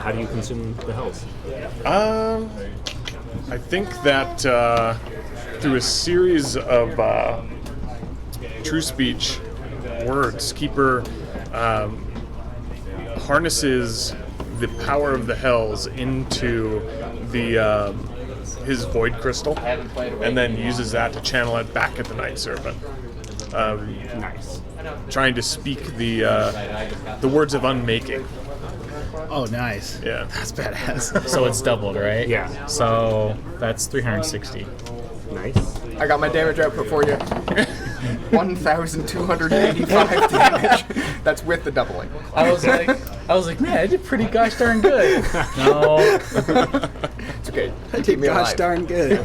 How do you consume the hells? I think that through a series of true speech words, Keeper harnesses the power of the hells into the his void crystal, and then uses that to channel it back at the Night Serpent. Nice. Trying to speak the words of unmaking. Oh, nice. Yeah. That's badass. So it's doubled, right? Yeah. So that's 360. Nice. I got my damage output for you. 1,285 damage. That's with the doubling. I was like, man, I did pretty gosh darn good. No, It's okay. Keep me Gosh alive. darn good.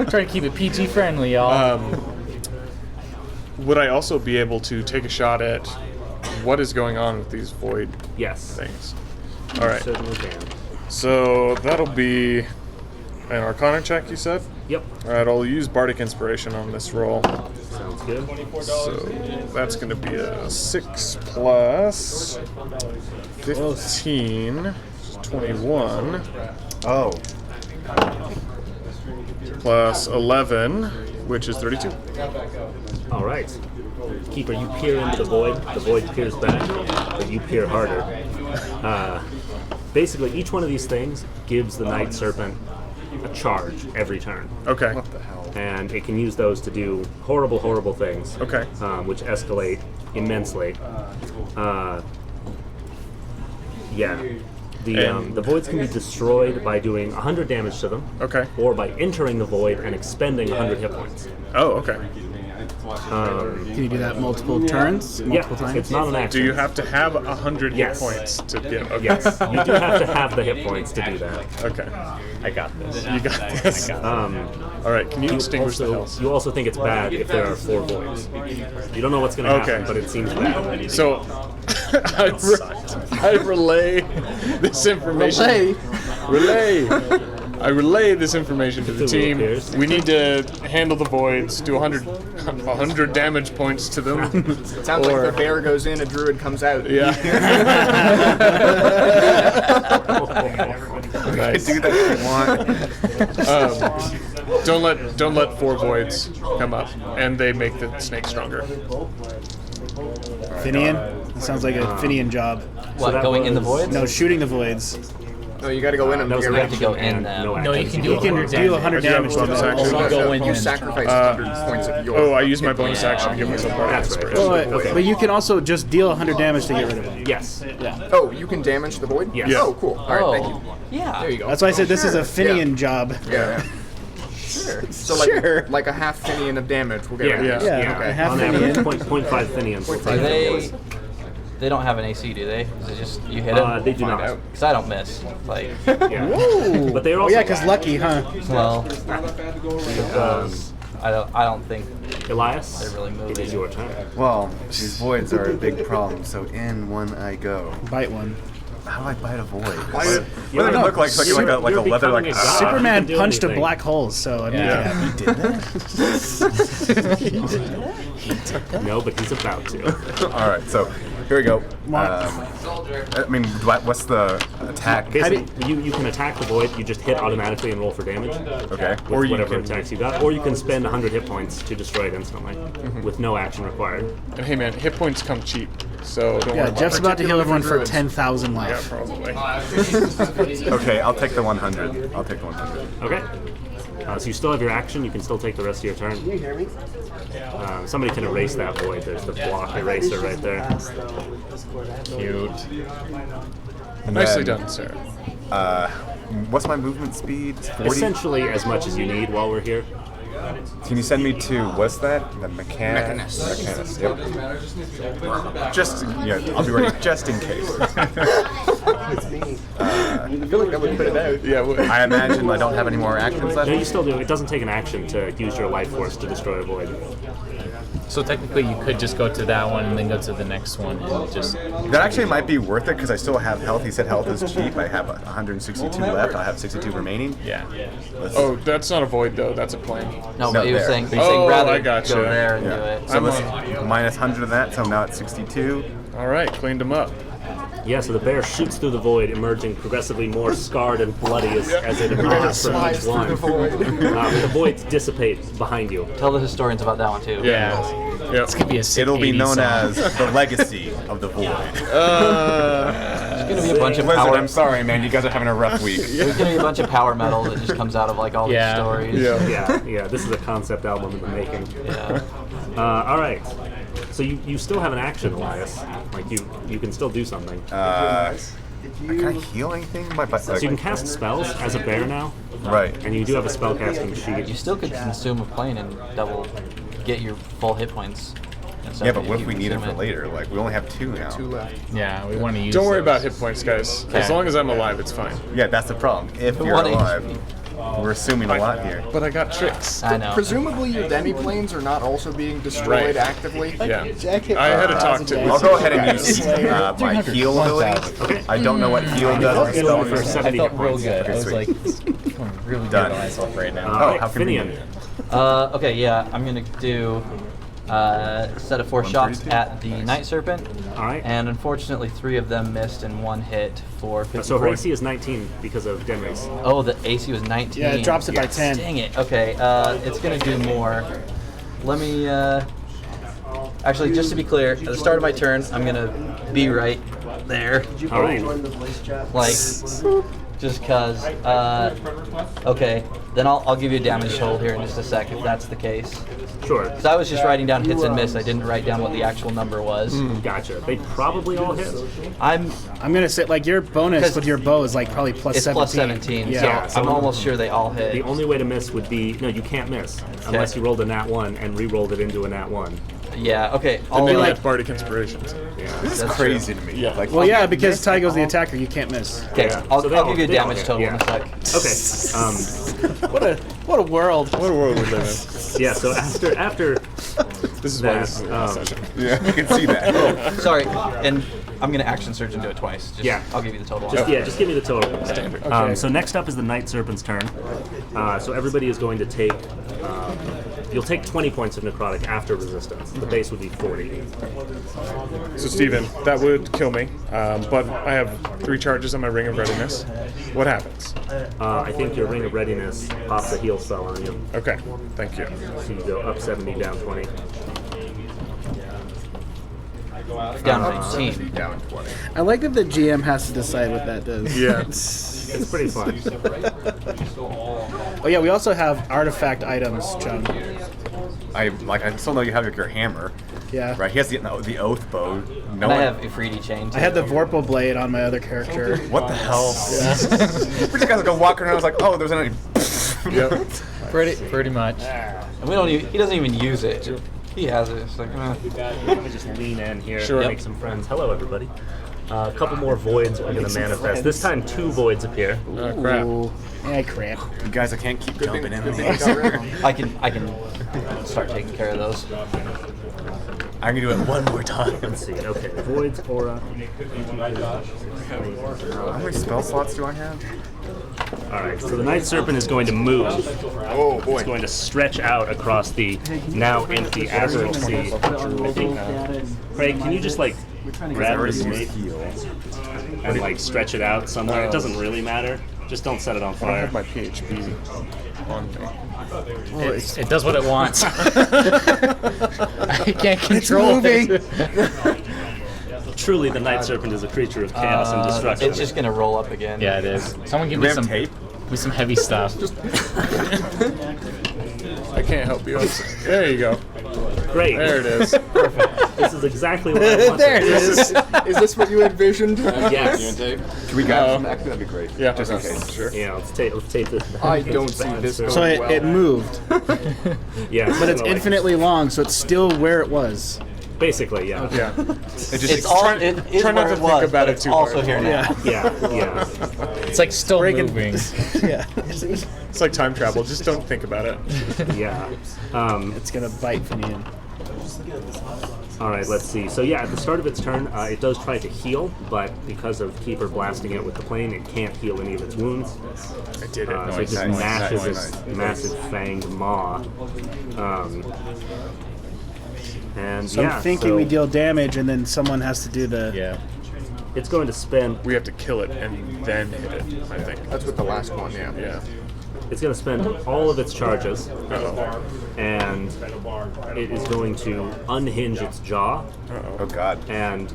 trying to keep it PG friendly, y'all. Would I also be able to take a shot at what is going on with these void Yes. things? All right. Certainly can. So that'll be an Arcana check, you said? Yep. All right, I'll use Bardic Inspiration on this roll. Sounds good. So that's going to be a 6 plus 15, which is 21, Oh. plus 11, which is 32. All right. Keeper, you peer into the void peers back, but you peer harder. Basically, each one of these things gives the Night Serpent a charge every turn. Okay. What the hell? And it can use those to do horrible, horrible things. Okay. Which escalate immensely. The voids can be destroyed by doing 100 damage to them. Okay. Or by entering the void and expending 100 hit points. Oh, okay. Can you do that multiple turns? Multiple times? It's not an action. Do you have to have 100 Yes. hit points to get? Okay. Yes, you do have to have the hit points to do that. Okay. I got this. You got this. All right. Can you extinguish the hells? You also think it's bad if there are 4 voids. You don't know what's going to happen, Okay. but it seems bad. So I relay this information. Relay. I relay this information to the Cthulhu team. appears. We need to handle the voids, do 100 damage points to them. Sounds like the bear goes in, a druid comes out. Yeah. Nice. Do that if you want. Don't let 4 voids come up, and they make the snake stronger. Finian? That sounds like a Finian job. What, that going in the was- void? No, shooting the voids. No, you got to go in and That was get an rid have of to go action in and them. no No, you action. can You can deal 100 damage to bonus them. action. Also go in You and sacrifice 100 points of your. Oh, I use my bonus action to give myself Bardic That's right. Inspiration. Oh, but you can also just deal 100 damage to get rid of them. Yes. Oh, you can damage the void? Yes. Oh, cool. All right, thank you. Yeah. There you go. That's why I said this is a Finian job. Yeah. Sure. So like a half Finian of damage. We'll get rid of Yeah. this. Yeah. Okay. Half On average, Finian. 0.5 Finians. They don't have an AC, do they? Is it just you hit it? They do not. Because I don't miss. Like, Yeah. Ooh. But they're Oh also yeah, because lucky, huh? well, I don't think Elias, they're really moving. it is your turn. Well, these voids are a big problem, so in one I go. Bite one. How do I bite a void? What You're- does it look like? Like a you're leather, like becoming a god. You Superman can do punched a anything. black hole, so I mean, Yeah. He did that? No, but he's about to. All right, so here we go. I mean, what's the attack? Basically, you can attack the void. You just hit automatically and roll for damage. Okay. With whatever attacks you got, or you can spend 100 hit points to destroy it instantly, with no action required. And hey man, hit points come cheap, so don't Yeah, worry Jeff's about about to heal everyone for druids. 10,000 it. Yeah, life. probably. Okay, I'll take the 100. I'll take the 100. Okay. So you still have your action. You can still take the rest of your turn. Somebody can erase that void. There's the block eraser right there. Cute. And Nicely then, done, sir. What's my movement speed? 40? Essentially, as much as you need while we're here. Can you send me to, what's that? The Mechanist. Mechanist, yep. Just, yeah, I'll be ready just in case. I feel like that would put it out. Yeah. I imagine I don't have any more actions left. No, you still do. It doesn't take an action to use your life force to destroy a void. So technically, you could just go to that one and then go to the next one and just. That actually might be worth it because I still have health. He said health is cheap. I have 162 left. I have 62 remaining. Yeah. Oh, that's not a void though. That's a plane. No, No, but he was there. saying, Oh, rather I gotcha. go there and do Yeah. it. So let's minus 100 of that, so I'm now at 62. All right, cleaned him up. Yeah, so the bear shoots through the void, emerging progressively more scarred and bloody as it emerges from each one. The voids dissipate behind you. Tell the historians about that one too. Yeah. Yep. It's gonna be a sick It'll be 80s known song. as the legacy of the void. There's gonna be a bunch of Blizzard, power. I'm sorry, man. You guys are having a rough week. There's gonna be a bunch of power metal that just comes out of like all these Yeah. stories. Yeah, this is a concept album in the making. Yeah. All right. So you still have an action, Elias. Like you can still do something. Can I heal anything? So you can cast spells as a bear now, Right. and you do have a spellcasting sheet. You still could consume a plane and double get your full hit points. Yeah, but what if we need it for later? Like, we only have 2 now. 2 left. Yeah, we want to use. Don't worry those. about hit points, guys. As Okay. long as I'm alive, it's fine. Yeah, that's the problem. If you're 1 alive, HP. we're assuming a lot here. But I got tricks. I know. Presumably your demi-planes are not also being destroyed Right. actively. Yeah. I had to talk to. I'll go ahead and use my heal ability. Okay. I don't know what heal does. Heal for 70 I felt hit real points. good. Okay, I was sweet. like, feeling really good Done. about myself right now. All right, how Finian. convenient. Okay, yeah, I'm gonna do set of 4 shots 132? at the Night Serpent. All right. And unfortunately, 3 of them missed and 1 hit for 54. So her AC is 19 because of Denry's. Oh, the AC was 19. Yeah, it drops it by Yes. 10. Dang it. Okay, it's gonna do more. Let me. Actually, just to be clear, at the start of my turn, I'm gonna be right there. All right. Like, just cause. Okay, then I'll give you a damage total here in just a sec if that's the case. Sure. Because I was just writing down hits and miss. I didn't write down what the actual number was. Gotcha. They probably all hit. I'm. I'm gonna say like your bonus 'Cause with your bow is like probably plus It's 17. plus 17. Yeah. So I'm almost sure they all hit. The only way to miss would be no, you can't miss unless you rolled a nat 1 and re-rolled it into a nat 1. Yeah. Okay. And I'll then like- like Bardic Inspirations. This is That's crazy to me. Yeah. Like, Well, yeah, because Tygo's the attacker, you can't miss. Okay. Yeah. I'll So they give all- you a they all damage hit, total yeah. in a sec. Okay. What a world. What a world we live in. Yeah. So after This is why that, this is the last session. yeah, you can see that. Sorry, and I'm gonna action surge and do it twice. Just, Yeah. I'll give you the total. just give me the total. Standard. So next up is the Night Serpent's turn. So everybody is going to take. You'll take 20 points of necrotic after resistance. The base would be 40. So, Steven, that would kill me, but I have 3 charges on my Ring of Readiness. What happens? I think your Ring of Readiness pops a heal spell on you. Okay, thank you. So you go up 70, down 20. Down 19. Down 20. I like that the GM has to decide what that does. Yeah. It's pretty fun. Oh yeah, we also have artifact items, John. I still know you have your hammer. Yeah. Right, he has the oath bow. No And I one. have Ifriti chain too. I had the Vorpal blade on my other character. What the hell? We're just gonna go walking around. I was like, oh, there's an. Yep. Pretty much. And we don't even. He doesn't even use it. He has it. It's like, Let me just lean in here Sure. and make some friends. Hello, everybody. A couple more voids are going to manifest. This time, 2 voids appear. Oh, crap. Ooh. Yeah, crap. You guys, I can't keep jumping in. Good thing we got rid of them. I can start taking care of those. I'm gonna do it one more time. Let's see. Okay, voids, aura. How many spell slots do I have? All right. So the Night Serpent is going to move. Oh boy. It's going to stretch out across the now empty astral sea. I think. Craig, can you just like grab already this used mate heal. and like stretch it out somewhere? It doesn't really matter. Just don't set it on I fire. have my PHP on me. It does what it wants. I can't control it. Truly, the Night Serpent is a creature of chaos and destruction. It's just gonna roll up again. Yeah, it is. Someone give we me have some tape? Give me some heavy stuff. I can't help you. There you go. Great. There it is. This is exactly what I wanted. There it is. Is this what you envisioned? Yes. Can we grab some? Actually, that'd be great. Yeah. Just in case. Sure. Yeah, let's tape this. I don't see this going So well. it moved, Yeah, but it's infinitely long, so it's still where it was. Basically, yeah. Yeah. It's all. It is try not where to it was, think about but it it's too also hard. here now. Yeah. It's like still Breaking- moving. Yeah. It's like time travel. Just don't think about it. Yeah. It's gonna bite Finian. All right, let's see. So yeah, at the start of its turn, it does try to heal, but because of Keeper blasting it with the plane, it can't heal any of its wounds. I did it. So it just Nice, mashes nice, its nice. massive fanged maw. And So yeah, I'm thinking so we deal damage, and then someone has to do the. Yeah. it's going to spend. We have to kill it and then hit it, I think. That's with the last one, yeah. Yeah. It's going to spend all of its charges, and it is going to unhinge its jaw, Oh God. and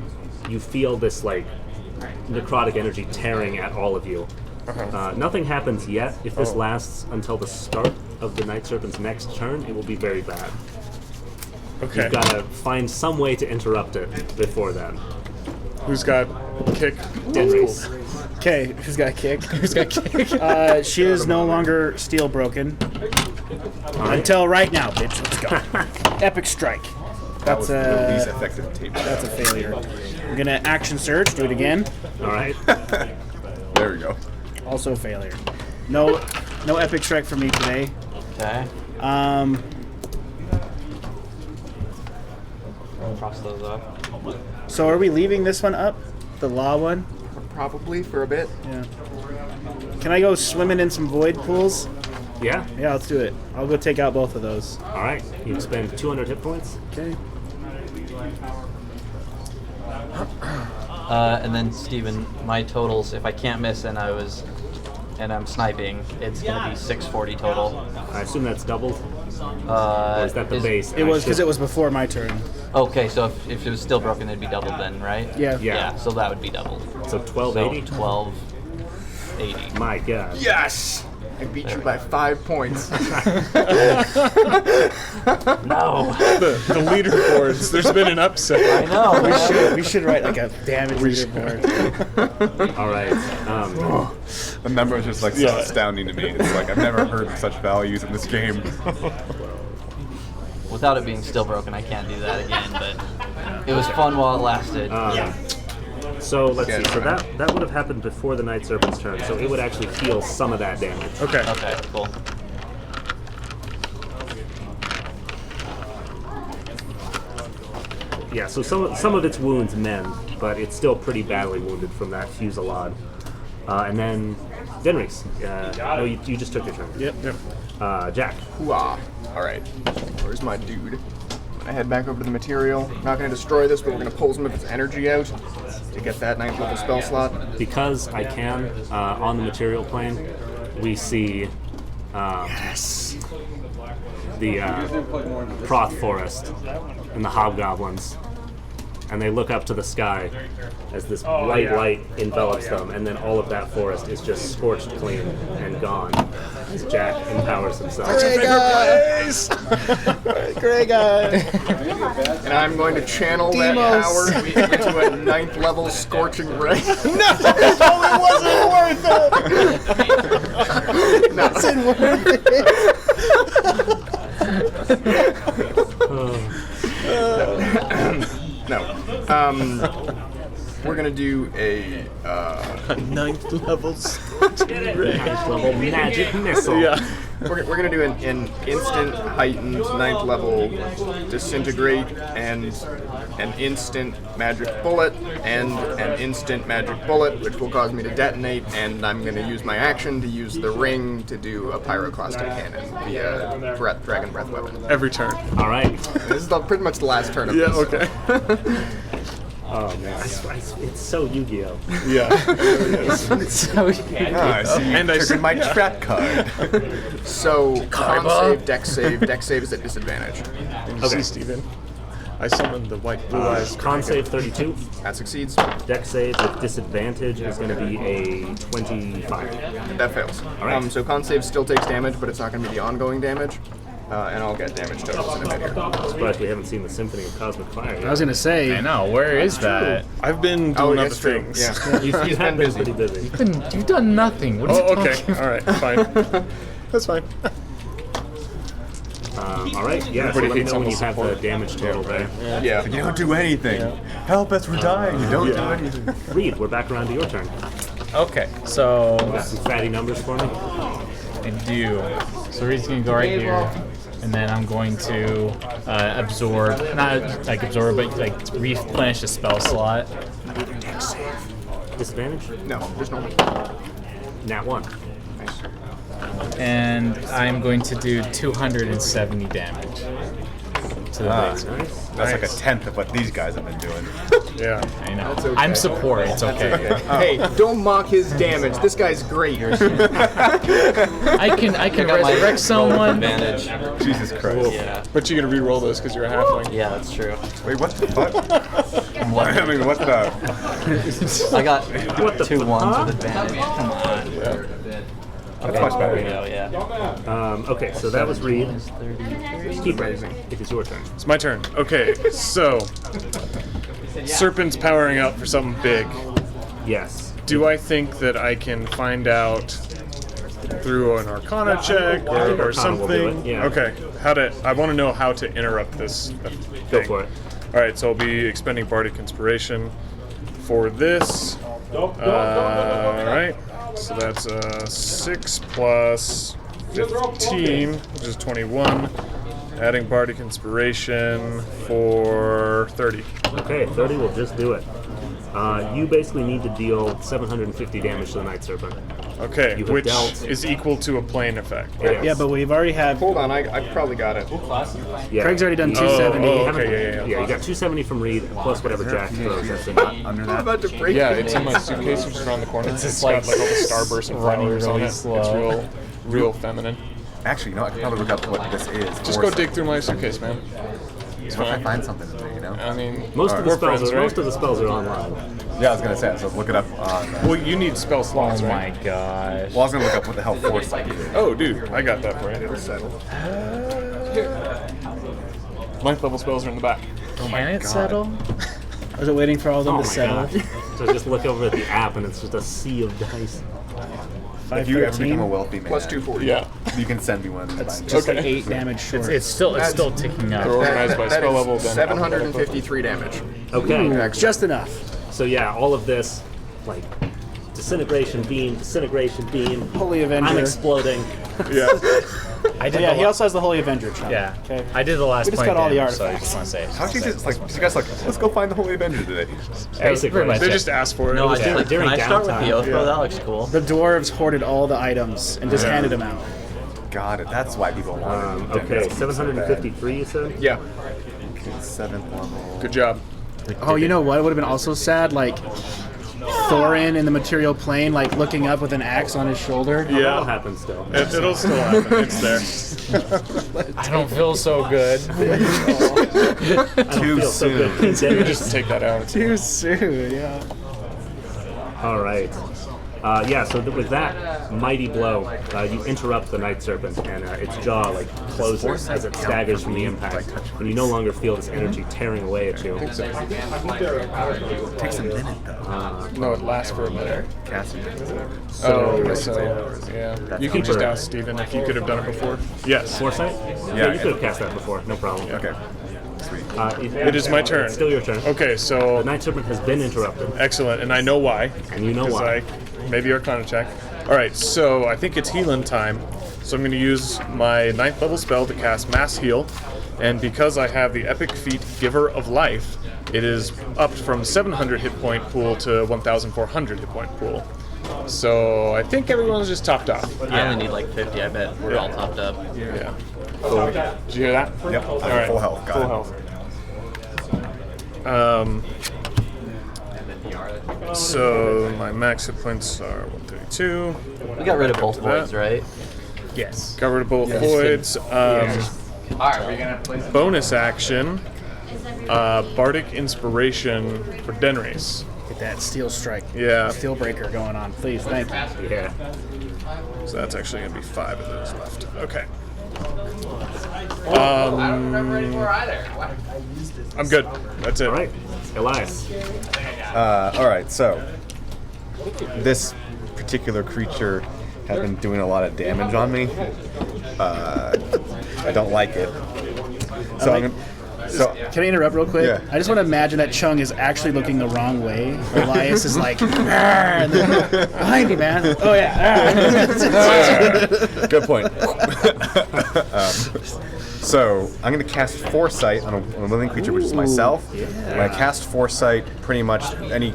you feel this like necrotic energy tearing at all of you. Nothing happens yet. If this lasts until the start of the Night Serpent's next turn, it will be very bad. Okay. You've got to find some way to interrupt it before then. Who's got kick? Denris. Okay, who's got kick? Who's got kick? She is no longer steel broken. Until right now, bitch. Let's go. Epic strike. That was That's the least a effective tape. that's a failure. I'm gonna action surge. Do it again. All right. There we go. Also a failure. No epic strike for me today. Okay. Cross those off. So are we leaving this one up? The law one? Probably for a bit. Yeah. Can I go swimming in some void pools? Yeah. Yeah, let's do it. I'll go take out both of those. All right. You spend 200 hit points. Okay. And then Steven, my totals, if I can't miss and I'm sniping, it's gonna be 640 total. I assume that's doubled. Or is that the base? It was because it was before my turn. Okay, so if it was still broken, it'd be doubled then, right? Yeah. Yeah. So that would be doubled. So 1280. So 1280. My God. Yes! I beat you by 5 points. No. The leaderboards. There's been an upset. I know. man. We should write like a damage leaderboard. All right. The number is just like so astounding to me. It's like I've never heard such values in this game. Without it being still broken, I can't do that again, but it was fun while it lasted. So let's see. So that would have happened before the Night Serpent's turn. So it would actually heal some of that damage. Okay. Okay, cool. Yeah. So some of its wounds mend, but it's still pretty badly wounded from that fusillade. And then Denris. No, you just took your turn. Yep. Jack. Hooah. Alright. Where's my dude? I'm gonna head back over to the material. Not gonna destroy this, but we're gonna pull some of its energy out to get that 9th level spell slot. Because I can, on the material plane, we see the Proth Forest and the hobgoblins, and they look up to the sky as this white light envelops them, and then all of that forest is just scorched clean and gone as Jack empowers himself. And I'm going to channel that power into a 9th level scorching ray. No. We're gonna do a 9th level. Level magic missile. Yeah. we're gonna do an instant heightened 9th level disintegrate and an instant magic bullet and an instant magic bullet, which will cause me to detonate, and I'm gonna use my action to use the ring to do a pyroclastic cannon via dragon breath weapon. Every turn. All right. This is pretty much the last turn of Yeah. this. Okay. Oh man, it's so Yu-Gi-Oh. Yeah. I see you And I triggered my trap card. So con save, dex save is at disadvantage. You see, Steven? I summoned the white blue eyes. Con save 32. That succeeds. Dex save with disadvantage is going to be a 25. That fails. right. So con save still takes damage, but it's not going to be the ongoing damage. And I'll get damage totals in a minute here. I'm surprised we haven't seen the Symphony of Cosmic Fire yet. I was gonna say. I know. Where is that? I've been Oh, doing other that's true. things. Yeah. You've been been busy. pretty busy. You've done nothing. What are Oh, you okay. talking about? All right. Fine. That's fine. All right, yeah, so Everybody let me hates know when you almost have the support. damage total there. Yeah. You don't do anything. Help us, we're dying. You don't do anything. Reed, we're back around to your turn. Okay, so Got some fatty numbers for me? I do. So Reed's gonna go right here, and then I'm going to absorb, not like absorb, but like replenish a spell slot. Disadvantage? No, there's no. Nat 1. Nice. And I'm going to do 270 damage. to the base. That's like a tenth of what these guys have been doing. Yeah. I know. I'm support. It's okay. Hey, don't mock his damage. This guy's great. I can got my resurrect someone. Advantage. Jesus Christ. Yeah. But you're gonna re-roll those because you're a halfling. Yeah, that's true. Wait, what the fuck? I mean, what the? I got What the 2 fuck? ones with advantage. Come on. That's much There better. we go, yeah. Okay, so that was Reed. Keep raising if it's your turn. It's my turn. Okay, so Serpent's powering up for something big. Yes. Do I think that I can find out through an Arcana check think or Arcana will do something? it, yeah. Okay. I want to know how to interrupt this Go thing. for it. All right, so I'll be expending Bardic Inspiration for this. All right, so that's 6 plus 15, which is 21. Adding Bardic Inspiration for 30. Okay, 30 will just do it. You basically need to deal 750 damage to the Night Serpent. Okay, You have which dealt- is equal to a plane effect. Yes. Yeah, but we've already had. Hold on, I probably got it. Yeah. Craig's already done You- 270. Oh, haven't- okay, yeah. Yeah, you got 270 from Reed plus whatever Jack throws. That's it. Under I'm that. about to break Yeah, it. it's in my suitcase, which is around the corner. It's just got like like all the starburst and running flowers on really it. slow. It's real feminine. Actually, you know, I can probably look up what this is. Just go dig through my suitcase, man. It's What if I fine. find something in there, you know? I mean, Most of the we're spells friends, are right? most of the spells are online. Yeah, I was gonna say. So look it up on. Well, you need spell Oh slots, my right? gosh. Well, I was gonna look up what the hell foresight is. Oh, dude, I got that for you. Ninth level spells are in the back. Can it settle? I was waiting for all of them Oh to my settle. god. So just look over at the app and it's just a sea of dice. If you ever 513. become a wealthy man, Plus 240. Yeah, you can send me one. That's just Okay. like 8 damage short. It's still ticking they're up. organized by That spell level. is Then 753 damage. Okay. just enough. So yeah, all of this, like, disintegration beam, Holy Avenger. I'm exploding. Yeah. I did. Yeah, the he la- also has the Holy Avenger. Chunk. Yeah. Okay. I did the last We just point got all the damage, so I artifacts. just want to say. How she just like you guys like let's go find the Holy Avenger today. Basically. pretty much They it. just asked for it. No, I during- like, during can I start with the downtime. Oathbow? That looks cool. The dwarves hoarded all the items and just handed them out. Got it. That's why people wanted. Okay, 753 you said? Yeah. 7th level. Good job. Oh, you know what would have been also sad? Like Thorin in the material plane, like looking up with an axe on his shoulder. That'll Yeah, happen still. it'll still happen. It's there. I don't feel so good. I don't Too feel so good. soon. Continue. Just take that out. Too soon, yeah. All right. Yeah, so with that mighty blow, you interrupt the Night Serpent, and its jaw like closes as it staggers from the impact, and you no longer feel this energy tearing away at you. It takes a minute though. No, it lasts for a minute. Casting. Oh, so yeah. You can just Keeper. ask Steven if you could have done it before. Yes. Foresight? Yeah, you could have cast that before, no problem. Okay. Sweet. It is my turn. It's still your turn. Okay, so The Night Serpent has been interrupted, excellent, and I know why. and you know 'Cause why. Maybe Arcana check. All right, so I think it's healing time. So I'm going to use my 9th level spell to cast Mass Heal, and because I have the epic feat Giver of Life, it is upped from 700 hit point pool to 1,400 hit point pool. So I think everyone's just topped off. I only need like 50. I bet we're all topped up. Yeah. Cool. Did you hear that? Yep. All right. Full health. Got Full it. health. So my max hit points are 132. We got rid of both that. voids, right? Yes. Got rid of both voids. Bonus action. Bardic Inspiration for Denris. Get that steel strike. Yeah. Steel breaker going on. Please, thank you. Yeah. So that's actually going to be 5 of those left. Okay. I'm good. That's it. All right, Elias. All right. So this particular creature has been doing a lot of damage on me. I don't like it. So I'm gonna. So Can I interrupt real quick? Yeah. I just want to imagine that Chung is actually looking the wrong way. Elias is like, "Arr," and then, behind you, man. Oh, yeah. good point. So I'm going to cast Foresight on a living creature, which is myself. When I cast Foresight, pretty much any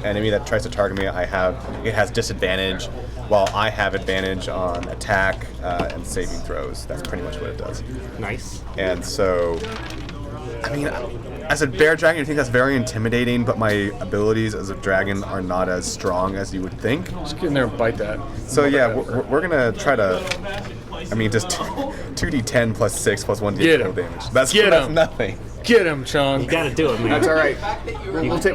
enemy that tries to target me, it has disadvantage, while I have advantage on attack and saving throws. That's pretty much what it does. Nice. And so I mean, as a bear dragon, I think that's very intimidating, but my abilities as a dragon are not as strong as you would think. Just get in there and bite that. So yeah, we're gonna try to. I mean, just 2d10 plus 6 plus 1d8 Get total him. damage. That's Get him. nothing. Get him, Chung. You gotta do it, man. That's all right.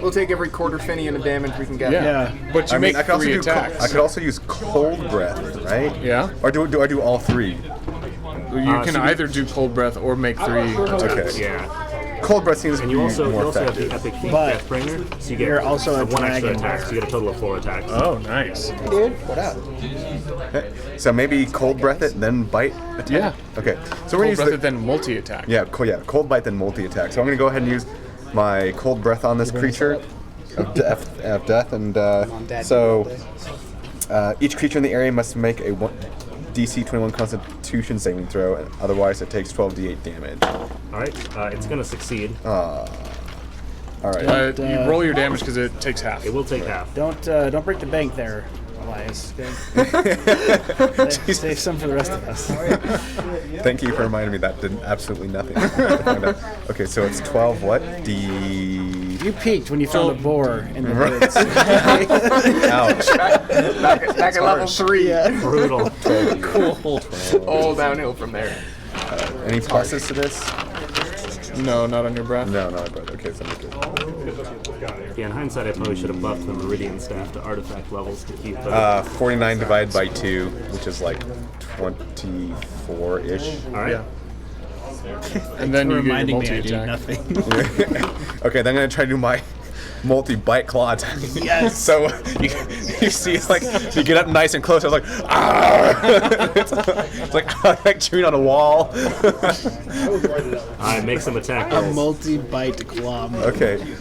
We'll take every quarter finian of damage we can get. Yeah. But you I mean, make I could also 3 do. attacks. I could also use cold breath, right? Yeah. Or do I do all 3? You can either do cold breath or make 3 attacks. Okay. Yeah. Cold breath seems to And be you also more have the effective. epic feat, But Deathbringer, so you get you're also a 1 extra dragon. attack, so you get a total of 4 attacks. Oh, nice. Dude, what up? Okay. So maybe cold breath it, then bite attack? Yeah. Okay. So we're Cold gonna use breath the, and then multi-attack. yeah, cold bite then multi-attack. So I'm gonna go ahead and use my cold breath on this creature of death, and so each creature in the area must make a DC 21 Constitution saving throw, and otherwise it takes 12d8 damage. Alright, it's gonna succeed. All right. You roll your damage because it takes half. It will take half. Don't break the bank there, Elias. Okay? Save some for the rest of us. Thank you for reminding me that did absolutely nothing. Okay, so it's 12 what? You peaked when you found a boar in the woods. Ouch. Back at level 3. Brutal. Cool. All downhill from there. Any pluses to this? No, not on your breath. No, not but okay, so I'm good. Yeah, in hindsight, I probably should have buffed the Meridian staff to artifact levels to keep 49 divided by 2, which is like 24-ish. Alright. And then you get your Reminding me I do multi-attack. nothing. Okay, then I'm gonna try to do my multi-bite claw attack. Yes. So you see, it's like you get up nice and close. I was like, ah! it's like chewing on a wall. Alright, make some attack A rolls. multi-bite claw. Okay,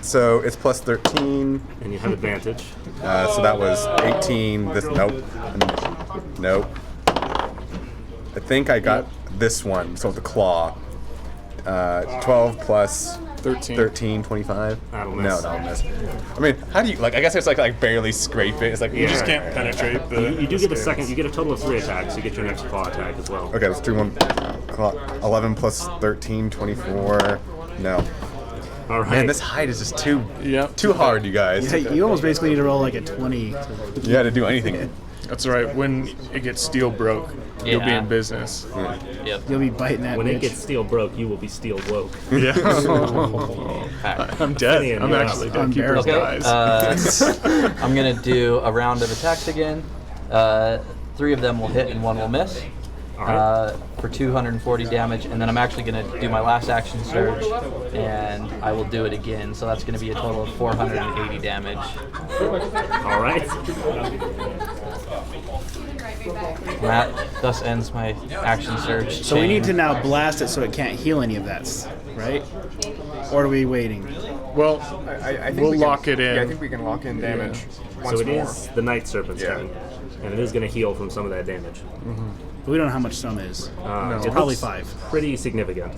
so it's plus 13. And you have advantage. So that was 18. This nope. I think I got this one. So the claw. 12 plus 13, 25. That'll No, miss. that'll miss. I mean, how do you like? I guess it's like barely scrape it. It's like You just can't penetrate the. You do get a second, you get a total of 3 attacks, you get your next claw attack as well. Okay, let's do one. 11 plus 13, 24. No. Alright. Man, this height is just too Yep. too hard, you guys. You almost basically need to roll like a 20. You had to do anything. That's right. When it gets steel broke, you'll be Yeah. in business. Yep. You'll be biting that When bitch. it gets steel broke, you will be steel woke. Yeah. I'm dead. Ian, I'm you're actually up. dead. Keeper's Okay. guys. I'm gonna do a round of attacks again. 3 of them will hit and 1 will miss. For 240 damage, and then I'm actually going to do my last action surge, and I will do it again. So that's going to be a total of 480 damage. Alright. And that thus ends my action surge. So we need to chain. now blast it so it can't heal any of that, right? Or are we waiting? Well, I think We'll we can, lock it in. Yeah, I think we can lock in damage once So it more. is the Night Serpent's Yeah. turn. And it is going to heal from some of that damage. But we don't know how much some is. It Probably looks 5. Pretty significant.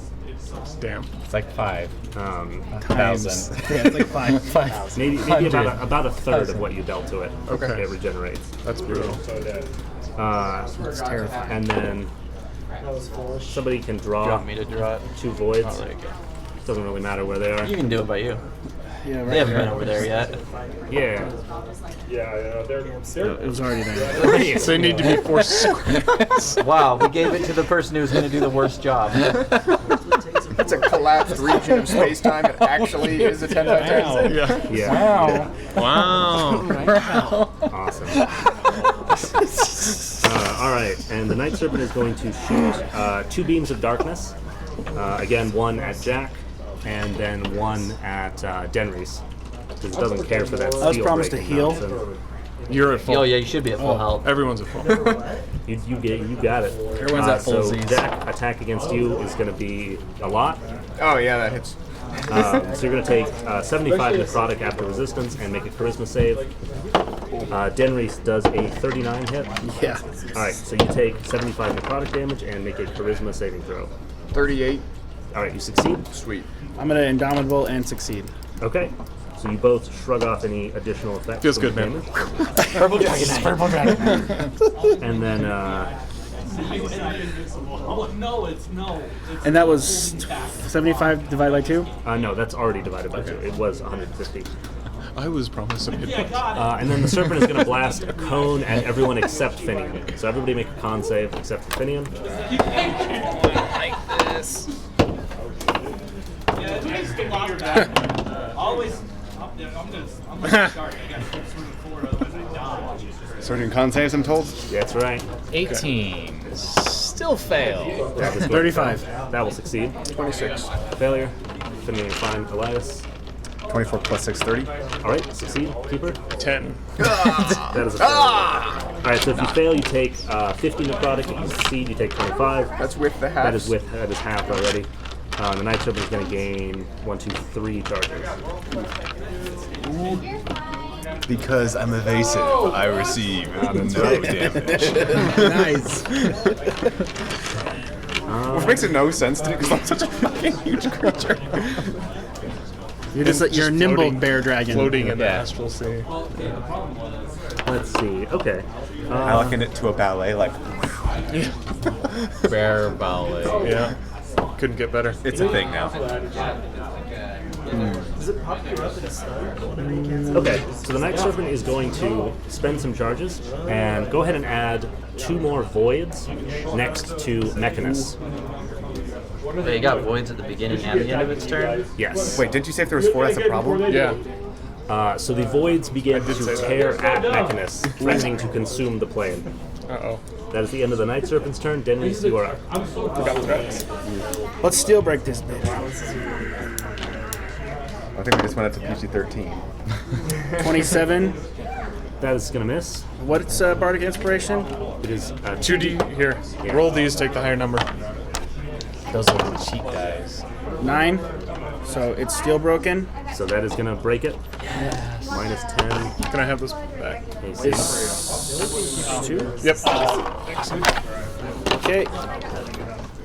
damn. It's like 5. Times. Yeah, it's like 5. Maybe about a third of what you dealt to it. Okay. It regenerates. That's brutal. That's terrifying. And then somebody can Do you draw want me to draw it? 2 voids. Oh, there you go. Doesn't really matter where they are. You can do it by you. Yeah, They haven't been over there yet. Yeah. It was already there. They need to be forced. Wow, we gave it to the person who was going to do the worst job. It's a collapsed region of space-time. It actually is a 10 by 10. Yeah. Yeah. Wow. Awesome. All right, and the Night Serpent is going to shoot 2 beams of darkness. Again, 1 at Jack, and then 1 at Denrys, because it doesn't care for that steel. I was promised to breaking heal. nonsense. You're at full. Oh yeah, you should be at full health. Everyone's at full. You got it. Everyone's at So fullsies. Jack, attack against you is going to be a lot. Oh yeah, that hits. So you're going to take 75 necrotic after resistance and make a charisma save. Denrys does a 39 hit. Yeah. All right, so you take 75 necrotic damage and make a charisma saving throw. 38. All right, you succeed. Sweet. I'm going to Indomitable and succeed. Okay, so you both shrug off any additional effects. Feels from good, the man. damage. Purple dragon. Purple dragon. And then And that was 75 divided by 2? No, that's already divided by 2. It was 150. I was promised some hit points. And then the serpent is going to blast a cone at everyone except Finian. So everybody make a con save except for Finian. Like this. Certain con saves, I'm told. Yeah, that's right. 18. Still fail. That is going to 35. fail. That will succeed. 26. Failure. Finian, fine. Elias. 24 plus 6, 30. All right, succeed. Keeper. 10. That is a failure. All right, so if you fail, you take 50 necrotic. If you succeed, you take 25. That's with the half. That is half already. The Night Serpent is going to gain 1, 2, 3 charges. Because I'm evasive, I receive no damage. Nice. Which makes it no sense to me because I'm such a fucking huge creature. You're a nimble floating- bear dragon. Floating in the Yeah. astral sea. Let's see. Okay. I liken it to a ballet, like, Bear ballet. Yeah. Couldn't get better. it's a thing now. Okay, so the Night Serpent is going to spend some charges and go ahead and add 2 more voids next to Mechanus. Wait, you got voids at the beginning and the end of its turn? Yes. Wait, didn't you say if there was 4, that's a problem? Yeah. So the voids begin did say to that. tear at Mechanus, threatening to consume the plane. Uh-oh. That is the end of the Night Serpent's turn. Denris, you are up. Forgot threats. Let's steel break this bitch. I think we just went up to PG-13. 27. That is going to miss. What's Bardic Inspiration? It is 2D, here. Roll these, take the higher number. Those are the cheat guys. 9. So it's steel broken. So that is going to break it. Minus 10. Can I have this back? AC. 2. Yep. Okay.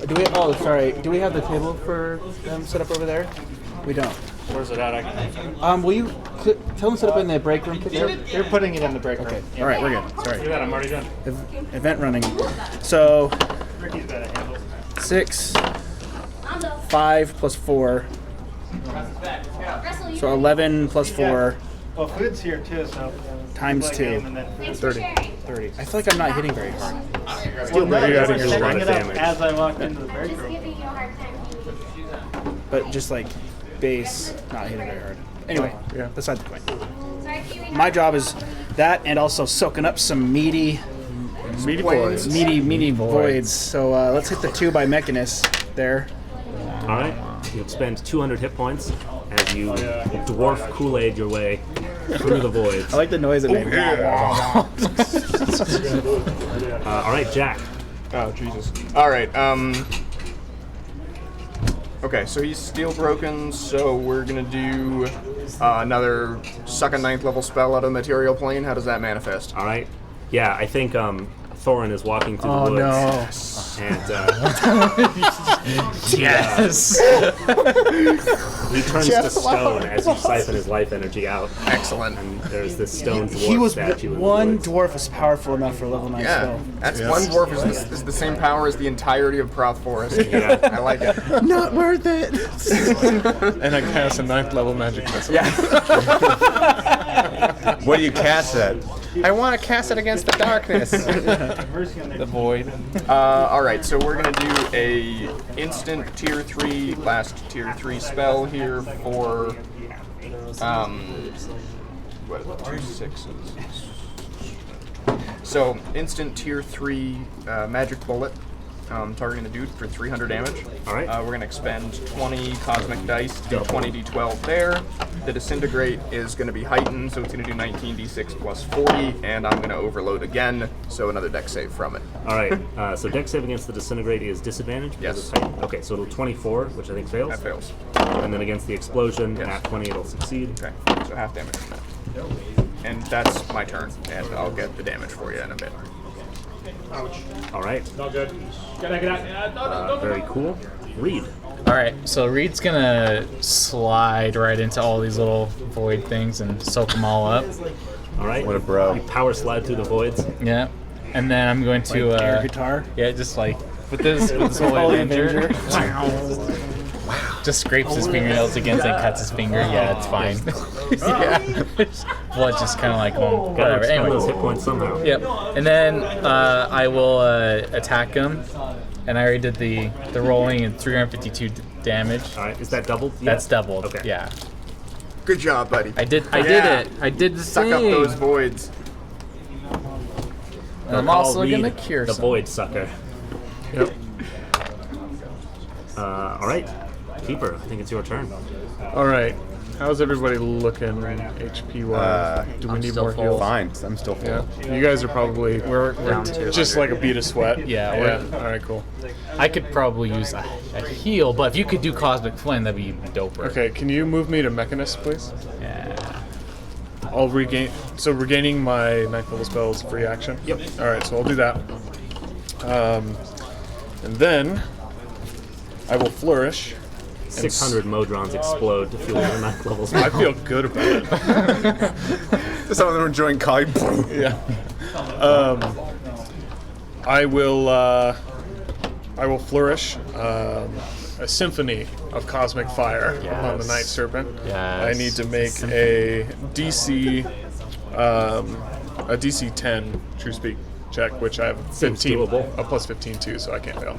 Do we? Oh, sorry. Do we have the table for them set up over there? We don't. Where's it at? Will you tell them set up in the break room kitchen? They're putting it in the break room. Okay. All right, we're good. Sorry. Look at that, I'm already done. Event running. So 6, 5 plus 4. So 11 plus 4 Well, food's here too, so. times 2. And then food. 30. I feel like I'm not hitting very hard. Still Well, you're no, adding a I lot bring of it up damage. as I walked into the break room. Giving you a hard time. But just like base, not hitting very hard. Anyway, Yeah. beside the point. Sorry, Kiwi. My job is that and also soaking up some meaty Voids. voids. So let's hit the 2 by Mechanus there. All right. You expend 200 hit points as you dwarf Kool-Aid your way through the voids. I like the noise it made. All right, Jack. Oh, Jesus. Alright, okay, so he's steel broken, so we're gonna do another suck a 9th level spell out of the material plane. How does that manifest? All right. Yeah, I think Thorin is walking through Oh the woods. no. And Yes. he turns to stone as you siphon his life energy out. Excellent. And there's this stone dwarf He was statue in the one woods. dwarf was powerful enough for a level 9 Yeah, spell. that's one dwarf is the same power as the entirety of Proth Forest. Yeah. I like it. Not worth it. And I cast a 9th level magic missile. What do you cast at? I want to cast it against the darkness. The void. Alright, so we're gonna do a instant tier 3, last tier 3 spell here for what 2 6s. So instant tier 3 magic bullet. Targeting the dude for 300 damage. All right. We're gonna expend 20 cosmic dice, do 20 d12 there. The disintegrate is gonna be heightened, so it's gonna do 19 d6 plus 40, and I'm gonna overload again, so another dex save from it. All right. So dex save against the disintegrate is disadvantage. because Yes. it's heightened? Okay, so it'll 24, which I think fails. That fails. And then against the explosion, Yes. at 20, it'll succeed. Okay, so half damage from that. And that's my turn, and I'll get the damage for you in a bit. All right. Very cool. Reed. All right, so Reed's gonna slide right into all these little void things and soak them all up. All right. What a bro. You power slide through the voids. Yeah. And then I'm going to air guitar. Yeah, just like with this whole Holy Avenger. Just scrapes his fingernails against and cuts his finger. Yeah, it's fine. Yeah. Blood just kind of like going, Gotta whatever. expend those Anyway. hit points somehow. Yep. And then I will attack him. And I already did the rolling and 352 damage. All right, is that doubled? That's doubled. Okay. Yeah. Good job, buddy. I did Yeah. it. I did the Suck thing. up those voids. And I'm Call also Reed gonna cure the some. void sucker. Yep. All right, Keeper. I think it's your turn. All right. How's everybody looking HP wise? Do we I'm need still more full. heals? Fine, I'm still full. Yeah. You guys are probably we're Down to just like a bead of sweat. Yeah, Yeah. All right. Cool. I could probably use a heal, but if you could do Cosmic Flame, that'd be doper. Okay. Can you move me to Mechanist, please? Yeah. I'll regain. So regaining my 9th level spell is a free action. Yep. All right. So I'll do that. And then I will flourish. 600 Modrons explode to fuel your 9th level spell. I feel good about it. Some of them are enjoying Kali. Yeah. I will flourish a symphony of cosmic fire upon the Yes. Night Serpent. Yes. I need to make a DC 10 True Speak check, which I have 15, doable. a plus 15 too, so I can't fail.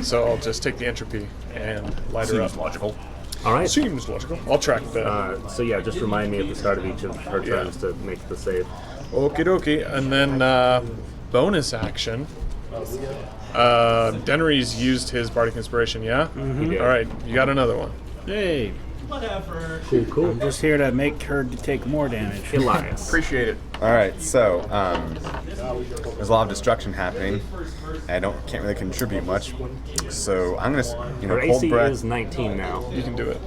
So I'll just take the entropy and light her up. logical. All right. Seems logical. I'll track the. So yeah, just remind me at the start of each of her turns to make the save. Okie dokie. And then bonus action. Denry's used his Bardic Inspiration, yeah? He did. All right, you got another one. Hey, Cool. I'm just here to make her take more damage. Elias. Appreciate it. All right, so there's a lot of destruction happening. I can't really contribute much, so I'm gonna, Her cold AC breath. is 19 now. You can do it.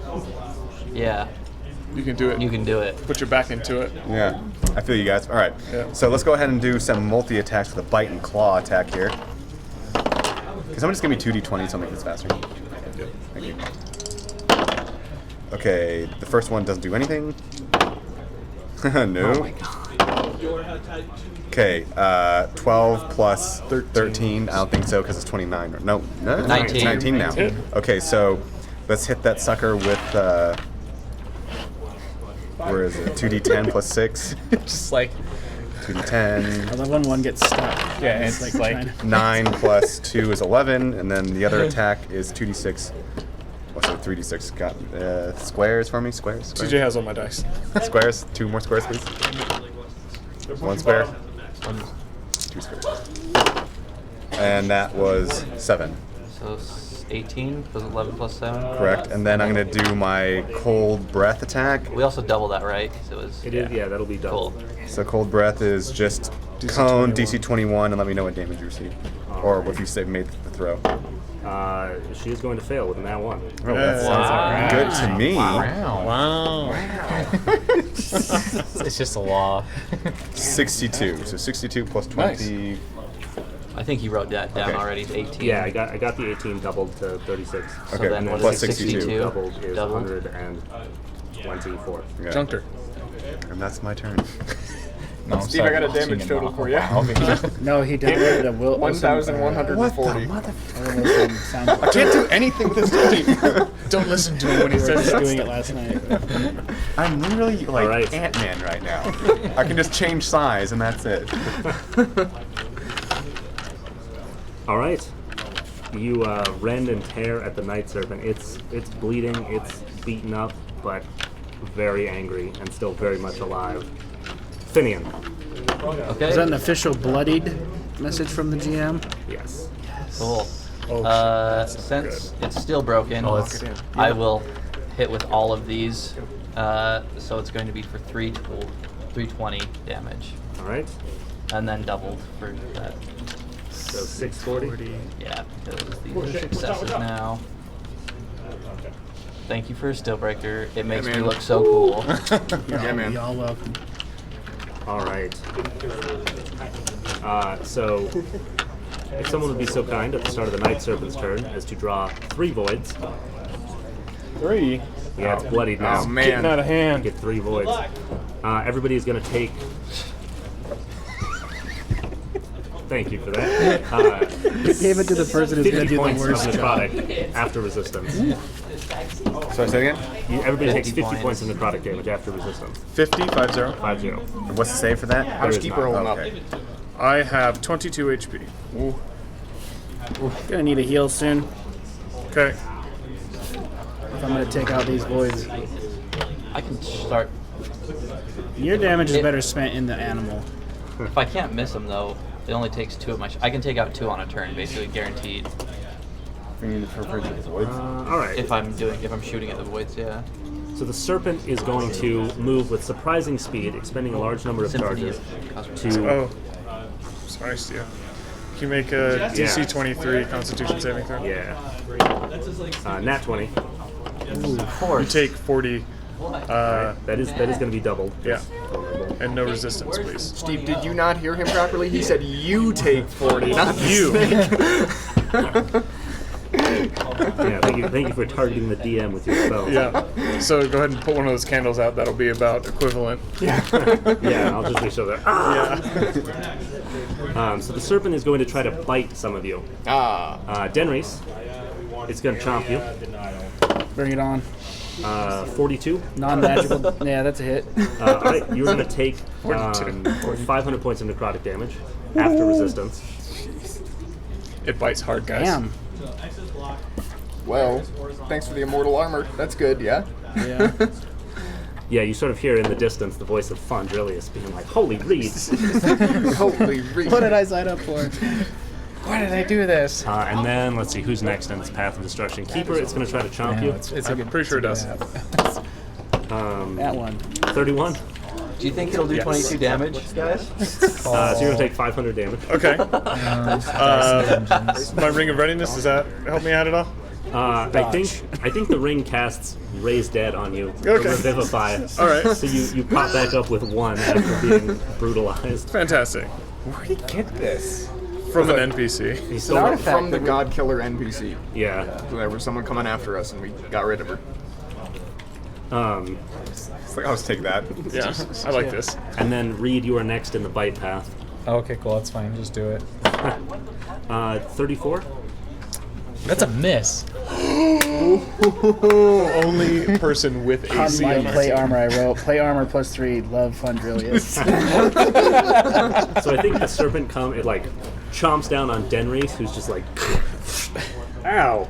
Yeah, You can do it. you can do it. Put your back into it. Yeah, I feel you guys. All right, Yeah. so let's go ahead and do some multi attacks with a bite and claw attack here. Because I'm just gonna be 2d20, so I'll make this faster. Thank you. Okay, the first one doesn't do anything. No. Oh my god. Okay, 12 plus 13. I don't think so because it's 29. No, 19. It's 19 now. Hit. Okay, so let's hit that sucker with, where is it? 2d10 plus 6. Just like 2d10. I love when one gets stuck. yeah, and it's like trying to- 9 plus 2 is 11, and then the other attack is 2d6. What's it? 3d6. Got squares for me? Squares? TJ has all my dice. Squares? 2 more squares, please. 1 square. 2 squares. And that was 7. So 18 was 11 plus 7. Correct. And then I'm going to do my cold breath attack. We also doubled that, right? 'Cause it was. It is, yeah, that'll be double. Cool. So cold breath is just DC cone 21. DC 21 and let me know what damage you receive. Or if you say made the throw. She is going to fail with an that one. Oh, that sounds good to me. wow. Wow. It's just a law. 62. So 62 plus 20. I think you wrote that down Okay. already. 18. Yeah, I got the 18 doubled to 36. So Okay, then what plus is it? 62. Doubled is Doubled. 124. Okay. Junked her. And that's my turn. No, I'm Steve, I got a sorry, damage watching total it for now. you. No, he downloaded a Will. 1,140. Sound Can't do anything with this game. Don't listen to him when he we were says just that doing it stuff. last night. I'm literally like right. Ant-Man right now. I can just change size and that's it. All right. You rend and tear at the Night Serpent. It's bleeding, it's beaten up, but very angry and still very much alive. Finian. Okay. Is that an official bloodied message from the GM? Yes. Cool. Oh, shit. Since it's still broken, I will hit with all of these. So it's going to be for 320 damage, All right. and then doubled for that. So 640. Yeah, because these are successes now. Thank you for a Stillbreaker. It makes me man. look so cool. Yeah, man. Y'all welcome. All right. So, if someone would be so kind at the start of the Night Serpent's turn as to draw 3 voids. 3. Yeah, it's bloodied now. Oh, Getting out man. of hand. Get 3 voids. Everybody is going to take Thank you for that. Gave it to the person who's going to 50 do the points of worst job. necrotic after resistance. So say again. Everybody takes 50 points of necrotic damage after resistance. 50, 50. 5-0. What's the save for that? Housekeeper roll him up. Okay. I have 22 HP. Gonna need a heal soon. Okay. If I'm gonna take out these voids. I can start. Your damage is better spent in the animal. If I can't miss him though, it only takes 2 of my. I can take out 2 on a turn, basically guaranteed. All right. If I'm shooting at the voids, yeah. So the serpent is going to move with surprising speed, expending a large number of Symphony charges of Cosmos. to. Oh. Sorry, Stu. Can you make a DC 23 Constitution saving throw? Yeah. Nat 20. You take 40. That is going to be doubled. Yeah. And no resistance, please. Steve, did you not hear him properly? He said you take 40, not the You. snake. Yeah. Thank you for targeting the DM with your spells. Yeah. So go ahead and put one of those candles out. That'll be about equivalent. Yeah. I'll just make sure that. Yeah. So the serpent is going to try to bite some of you. Denris, it's going to chomp you. Bring it on. 42. Non-magical. Yeah, that's a hit. All right, you're going to take 500 points of necrotic damage after resistance. It bites hard, guys. Damn. Well, thanks for the immortal armor. That's good, yeah? Yeah. Yeah, you sort of hear in the distance the voice of Fondrilius being like, "Holy reed!" Holy reed. What did I sign up for? Why did I do this? And then let's see who's next in this path of destruction. Keeper, it's going to try to chomp you. It's I'm pretty sure it does. That one. 31. Do you think it'll do 22 damage, guys? So you're going to take 500 damage. Okay. My ring of readiness, does that help me out at all? I think the ring casts Raise Dead on you. Okay. Or Revivify. All right. So you pop back up with 1 after being brutalized. Fantastic. Where did he get this? From an NPC. He stole it. From the God Killer NPC. Yeah. There was someone coming after us and we got rid of her. It's like, I'll just take that. Yeah, I like this. And then Reed, you are next in the bite path. Okay, cool. That's fine. Just do it. 34. That's a miss. Only person with On AC my on our play team. armor, I wrote play armor +3. Love Fondrilius. So I think the serpent chomps down on Denris, who's just like, ow.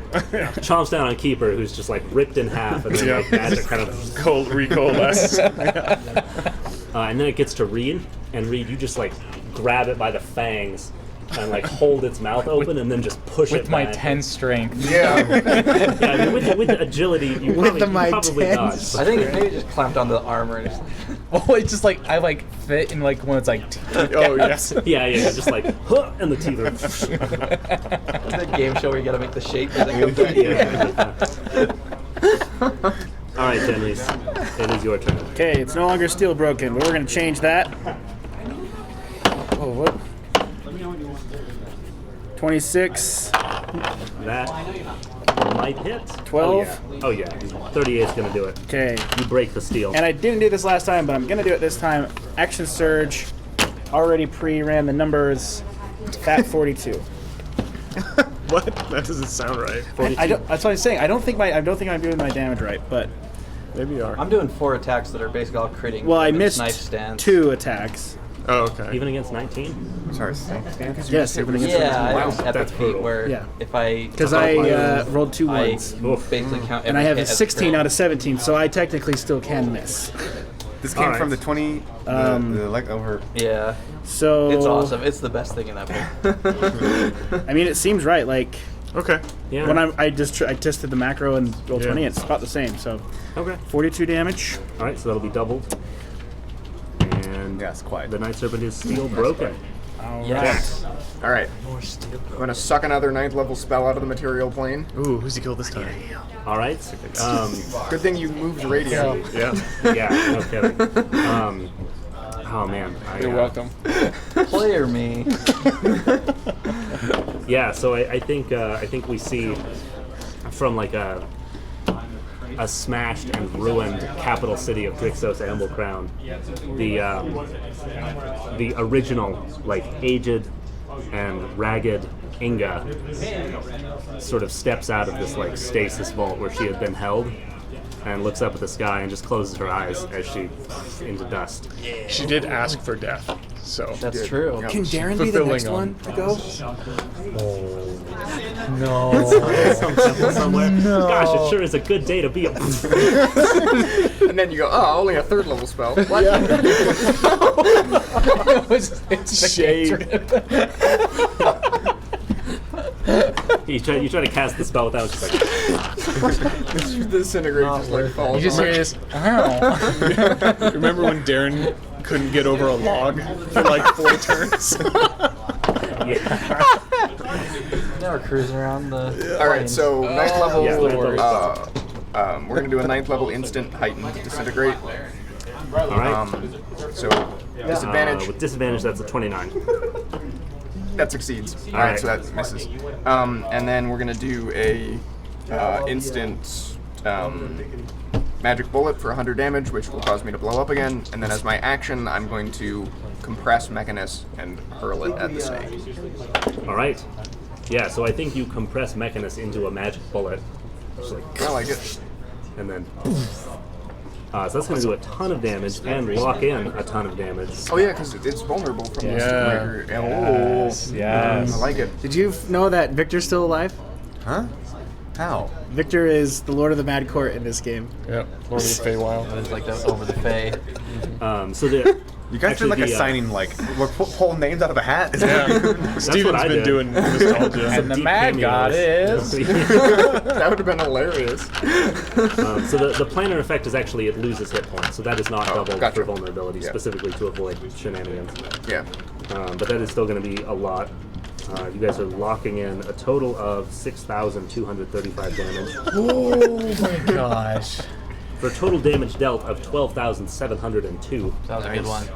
Chomps down on Keeper, who's just like ripped in half, and then Yeah. like magic kind of. Recoalesce. And then it gets to Reed, and Reed, you just like grab it by the fangs and like hold its mouth open, and then just push it With my back. 10 strength. Yeah. Yeah, I mean, with the agility, you probably tens. dodge. I think maybe just clamped onto the armor and just Oh, it's just like I fit in like when it's like. Oh, yes. Yeah, you're just like, huh, and the teeth are. the game show where you gotta make the shape as it comes out. All right, Denris, it is your turn. Okay, it's no longer steel broken, but we're gonna change that. Oh, what? 26. That might hit. 12. Oh yeah. 38 is gonna do it. Okay. You break the steel. And I didn't do this last time, but I'm gonna do it this time. Action surge. Already pre-ran the numbers. Fat 42. What? That doesn't sound right. I don't, that's what I'm saying. I don't think I'm doing my damage right, but Maybe you are. I'm doing 4 attacks that are basically all critting. well, I with missed knife stance. 2 attacks. Oh, okay. Even against 19. Sorry. Yes, even against Yeah, I Wow, was epic that's feat brutal. where Yeah. if I because I rolled 2 I ones, basically count and I every have hit a as a 16 crit. out of 17, so I technically still can miss. This came Alright. from the 20. The over. Yeah, So it's awesome. It's the best thing in that book. I mean, it seems right. Like Okay. Yeah. when I tested the macro and roll 20, Yeah. it's about the same. So Okay. 42 damage. All right, so that'll be doubled. And Yes, quiet. the Night Serpent is steel broken. Yes. All right. I'm going to suck another 9th level spell out of the material plane. Ooh, who's he killed this time? All right. Good thing you moved radio. Yeah. Yeah. No kidding. Oh man. You're welcome. Player me. Yeah. So I think we see from like a smashed and ruined capital city of Drixos Amblecrown, the original like aged and ragged Inga sort of steps out of this like stasis vault where she had been held and looks up at the sky and just closes her eyes as she into dust. She did ask for death, so That's true. Can Darren be the Fulfilling next on- one to go? Some temple somewhere. Gosh, it sure is a good day to be a. And then you go, oh, only a third level spell. What? It's shade. You try to cast the spell without just like. The disintegrate just like falls. You just on hear her. this. Ow. Remember when Darren couldn't get over a log for like 4 turns? Yeah. Now we're cruising around the. All right, so ninth level. Yeah, ninth level. We're gonna do a ninth level instant heightened disintegrate. All right. So disadvantage. With disadvantage, that's a 29. That succeeds. All right. right, so that misses. And then we're gonna do a instant magic bullet for 100 damage, which will cause me to blow up again. And then as my action, I'm going to compress Mechanus and hurl it at the snake. All right. Yeah. So I think you compress Mechanus into a magic bullet, just like, I like it. and then. So that's going to do a ton of damage and lock in a ton of damage. Oh yeah, because it's vulnerable from the Yeah. breaker. Oh, Yes. I like it. Did you know that Victor's still alive? Huh? How? Victor is the Lord of the Mad Court in this game. Yep, Lord of the Feywild. It's like the over the Fae. So the You guys actually did like the, assigning like we're pulling names out of a hat. Yeah, Steven's I been did. doing nostalgia. And the deep mad cameo god is. That would have been hilarious. So the planar effect is actually it loses hit points, so that is not doubled gotcha. for vulnerability, Yeah. specifically to avoid shenanigans. Yeah. But that is still going to be a lot. You guys are locking in a total of 6,235 damage Oh my gosh. for a total damage dealt of 12,702. That was a good one.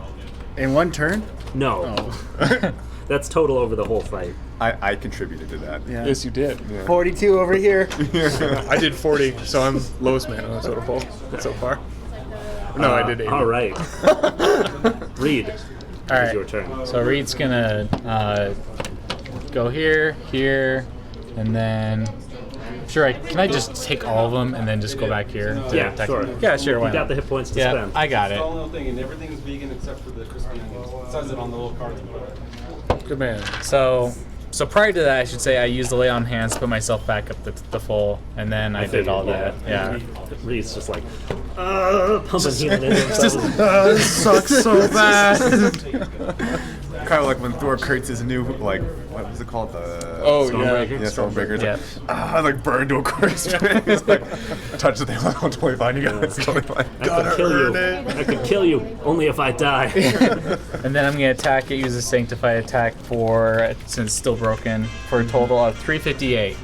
In one turn? No, Oh. that's total over the whole fight. I contributed to that. Yeah. Yes, you did. 42 over here. I did 40, so I'm lowest man on the total poll so far. No, I did 80. All right. Reed, All it's right. your turn. So Reed's gonna go here, and then. Sure, can I just take all of them and then just go back here? to Yeah, attack- sure. Yeah, sure. Why You got not? the hit points to Yeah, spend. I got it. All little thing, and everything's vegan except for the crispy onions. It says it on the little cards. Good man. So prior to that, I should say I used the lay on hands to put myself back up the full, and then I did figured, all that. Yeah. Reed's just like, pumping healing into himself. This sucks so bad. Kind of like when Thor creates his new like what was it called Oh, Stormbreaker? yeah. yeah Stormbreaker. Yeah. It's like, I like burned to a crisp. It's like touch the thing. I'm totally fine. You guys, totally fine. I could kill you. I could kill you only if I die. And then I'm gonna attack it. Use a sanctified attack since it's still broken for a total of 358.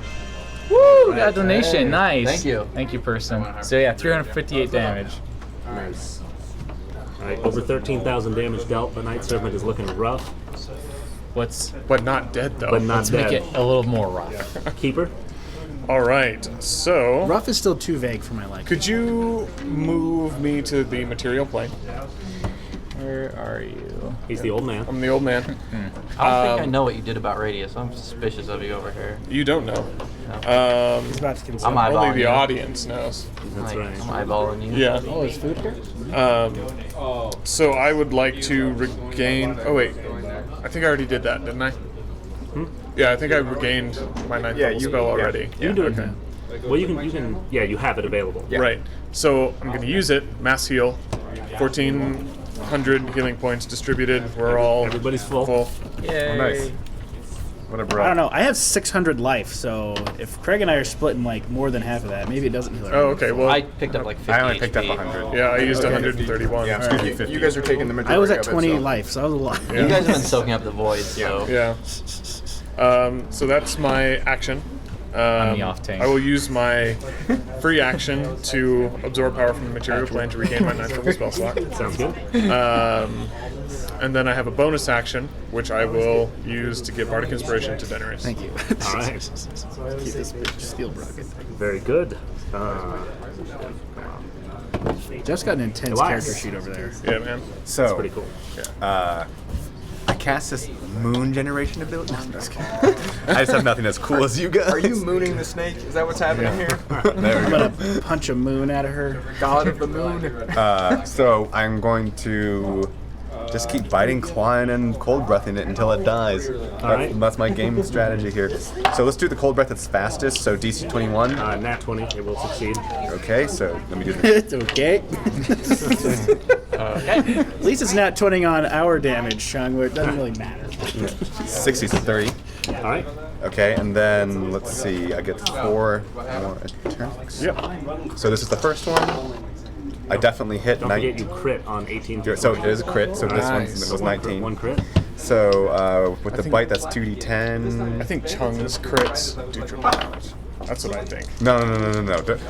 Woo! Got a donation. Nice. Thank you. Thank you, person. So yeah, 358 damage. Nice. All right, over 13,000 damage dealt. The Night Serpent is looking rough, But not dead though. but not Let's make dead. it a little more rough. Keeper. All right. So, Rough is still too vague for my liking. could you move me to the material plane? Where are you? He's the old man. I'm the old man. I don't think I know what you did about Radius. I'm suspicious of you over here. You don't know. He's about to consume. I'm eyeballing Only the you. audience knows. That's right. I'm eyeballing you. Yeah. Oh, there's food here? So I would like to regain. Oh wait, I think I already did that, didn't I? Yeah, I think I regained my ninth level spell already. You can do it. Well, you can. Yeah, you have it available. Right. So I'm going to use it. Mass heal. 1,400 healing points distributed. We're all Everybody's full. Yay. Nice. What a bro. I don't know. I have 600 life, so if Craig and I are splitting like more than half of that, maybe it doesn't heal. Oh, okay. Well, I picked up like 50 I only picked up HP. 100. yeah, I used 131. Yeah, I'm You, 50. you guys are taking the majority I was at of it, 20 so- life, so that was a lot. You guys have been soaking up the void, so. Yeah. So that's my action. I'm the off tank. I will use my free action to absorb power from the material plane to regain my ninth level spell slot. Sounds good. And then I have a bonus action, which I will use to give Bardic Inspiration to Daenerys. Thank you. All right. Keep this bitch steel broken. Very good. Jeff's got an intense Elias. character sheet over there. Yeah, man. So Pretty cool. I cast this moon generation ability. No, I'm just kidding. I just have nothing as cool as you guys. Are you mooning the snake? Is that what's happening here? There we I'm go. gonna punch a moon out of her. God of the moon. So I'm going to just keep biting, clawing, and cold breathing it until it dies. right. That's my game strategy here. So let's do the cold breath that's fastest. So DC 21. Nat 20, it will succeed. Okay, so let me do this. It's okay. At least it's not 20 on our damage, Sean, where it doesn't really matter. 60 to 30. All right. Okay, and then let's see. I get 4 more attacks. Yep. So this is the first one. I definitely hit Don't 19. forget you crit on 18 through So 20. it is a crit. So this Nice. one was 19. One crit. So with the think- bite, that's 2d10. I think Chung's crits do triple damage. That's what I think. No.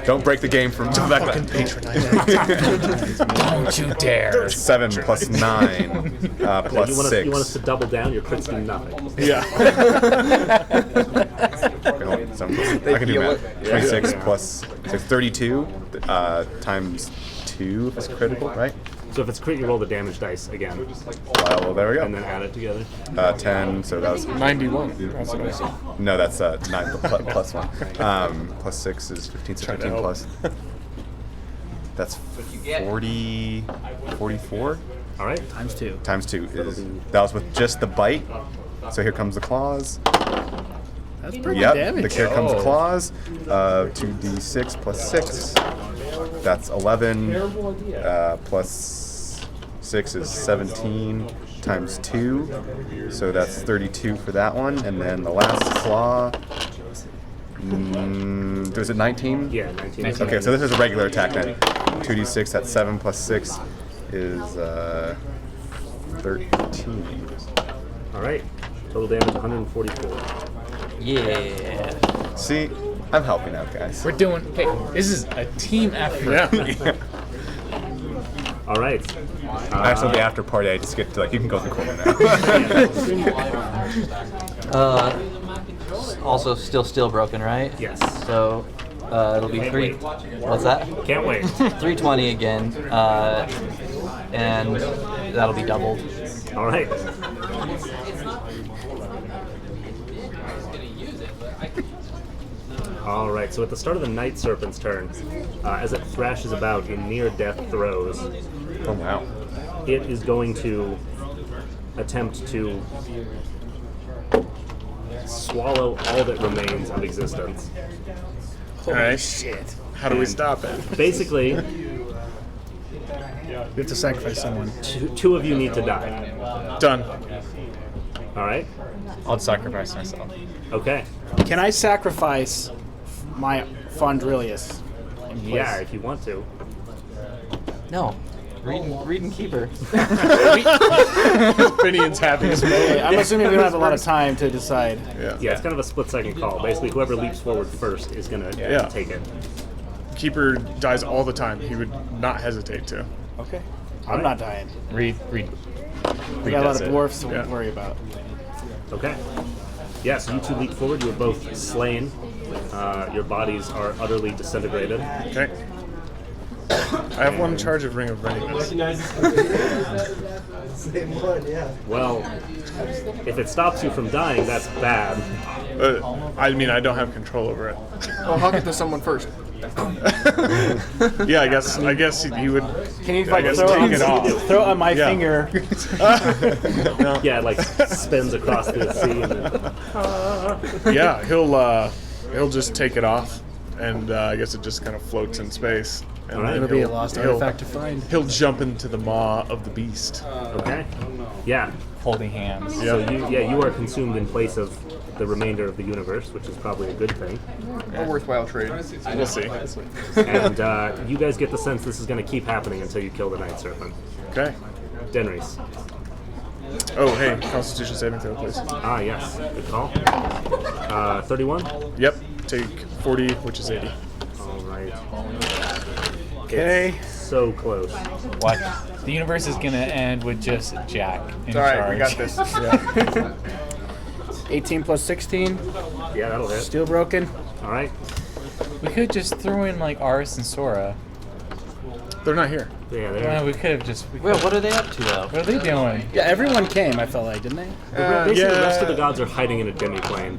Don't break the game from back Fucking then. patronize. Don't you dare. 7 plus 9 plus You want, 6. you want us to double down? Your crits do nothing. Yeah. Okay, hold on, 7 plus, I can do heal math. it. 26 plus so 32 times 2 if it's critical, right? So if it's crit, you roll the damage dice again, Well, there we and go. then add it together. 10. So that was 91. That's what I said. no, that's 9 plus 1. Plus 6 is 15. So 15 help. plus. That's 40. 44 All right. Times 2. times 2 is that was with just the bite. So here comes the claws. That's pretty Yep, damage. here comes claws. 2d6 plus 6. That's 11. Plus 6 is 17 times 2. So that's 32 for that one. And then the last claw. Was it 19? Yeah, 19. Okay, so this is a regular attack then. 2d6, that's 7 plus 6 is 13. All right. Total damage 144. Yeah. See, I'm helping out, guys. We're doing. Hey, this is a team effort. Yeah. All right. Actually, the after party, I just get to, like, you can go to the corner now. Also, still broken, right? Yes. So it'll be Can't 3. wait. What's that? Can't wait. 320 again, and that'll be doubled. All right. All right. So at the start of the Night Serpent's turn, as it thrashes about in near-death throes, Oh, wow. it is going to attempt to swallow all that remains of existence. All right. Shit. How do we stop it? Basically, We have to sacrifice someone. two of you need to die. Done. All right. I'll sacrifice myself. Okay. Can I sacrifice my Fondrilius? Yeah, if you want to. No. Read and keep her. Finion's happy as well. Okay, I'm assuming we don't have a lot of time to decide. Yeah, it's kind of a split-second call. Basically, whoever leaps forward first is gonna Yeah. take it. Keeper dies all the time. He would not hesitate to. Okay. I'm not dying. Read. We got a lot does of it. dwarfs to Yeah. worry about. Okay. Yeah, so you two leap forward. You are both slain. Your bodies are utterly disintegrated. Okay. I have 1 charge of Ring of Readiness. Same one, yeah. Well, if it stops you from dying, that's bad. I mean, I don't have control over it. Well, huck it to someone first. Yeah, I guess he would. Can you I like guess throw take on, it off. throw on my Yeah. finger? Yeah, it, like spins across the sea. And then, Yeah, he'll just take it off, and I guess it just kind of floats in space. And All right. then It'll be a he'll- lost he'll- artifact to find. He'll jump into the maw of the beast. okay. Yeah. Holding hands. So you are consumed in place of the remainder of the universe, which is probably a good thing. A worthwhile trade. We'll see. And you guys get the sense this is going to keep happening until you kill the Night Serpent. Okay. Denrys. Oh, hey, Constitution saving throw, please. Ah, yes. Good call. 31? Yep. Take 40, which is 80. All right. Okay. So close. Watch. The universe is gonna end with just Jack in All right, charge. we got this. 18 plus 16. Yeah, that'll hit. Still broken. All right. We could just throw in like Aris and Sora. They're not here. Yeah, Well, we could have just. Well, what are they up to though? What are they doing? Yeah, everyone came. I felt like, didn't they? basically the rest of the yeah. gods are hiding in a demiplane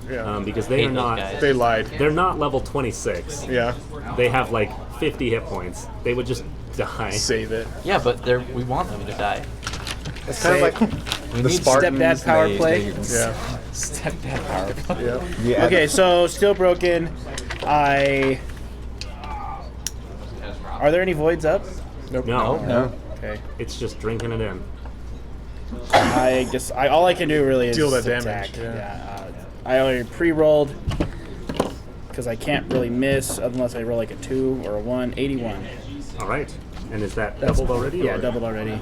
Yeah. because they Hate are those not. guys. They lied. They're not level 26. Yeah. They have like 50 hit points. They would just die. Save it. Yeah, but we want them to die. It's kind of like the Spartans. stepdad power play. Yeah. Stepdad power play. Yeah. Yeah. Okay, so still broken. Are there any voids up? Nope. No, No. Okay. it's just drinking it in. I guess all I can do really is Deal that attack. damage, yeah. I already pre-rolled because I can't really miss unless I roll like a 2 or a 1. 81. All right. And is that That's- doubled already? Yeah, or? doubled already.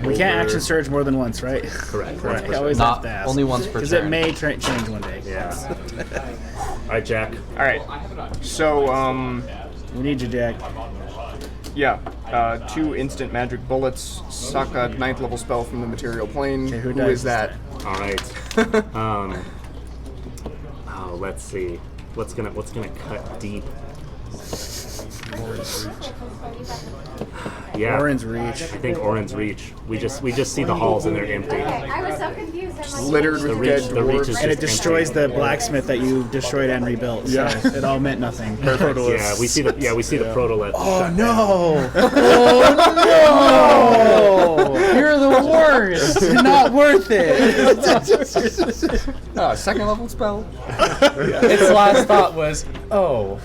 We can't action surge more than once, right? Correct. I always have to Not ask. only once per Because it turn. may change one day. Yeah. All right, Jack. All right. So, We need you, Jack. yeah, 2 instant magic bullets. Suck a 9th level spell from the material plane. Okay, who Who dies is that? All right. Let's see. What's gonna cut deep? Yeah. Orin's Reach. I think Orin's Reach. We just see the halls and they're empty. I was so confused. I'm like, Littered The with reach, dead the reach dwarves. is And it just destroys empty. the blacksmith that you destroyed and rebuilt. So Yeah. it all meant nothing. Yeah, we see the protolith. Oh no! Oh no! You're the worst. Not worth it. Second level spell. Its last thought was, oh.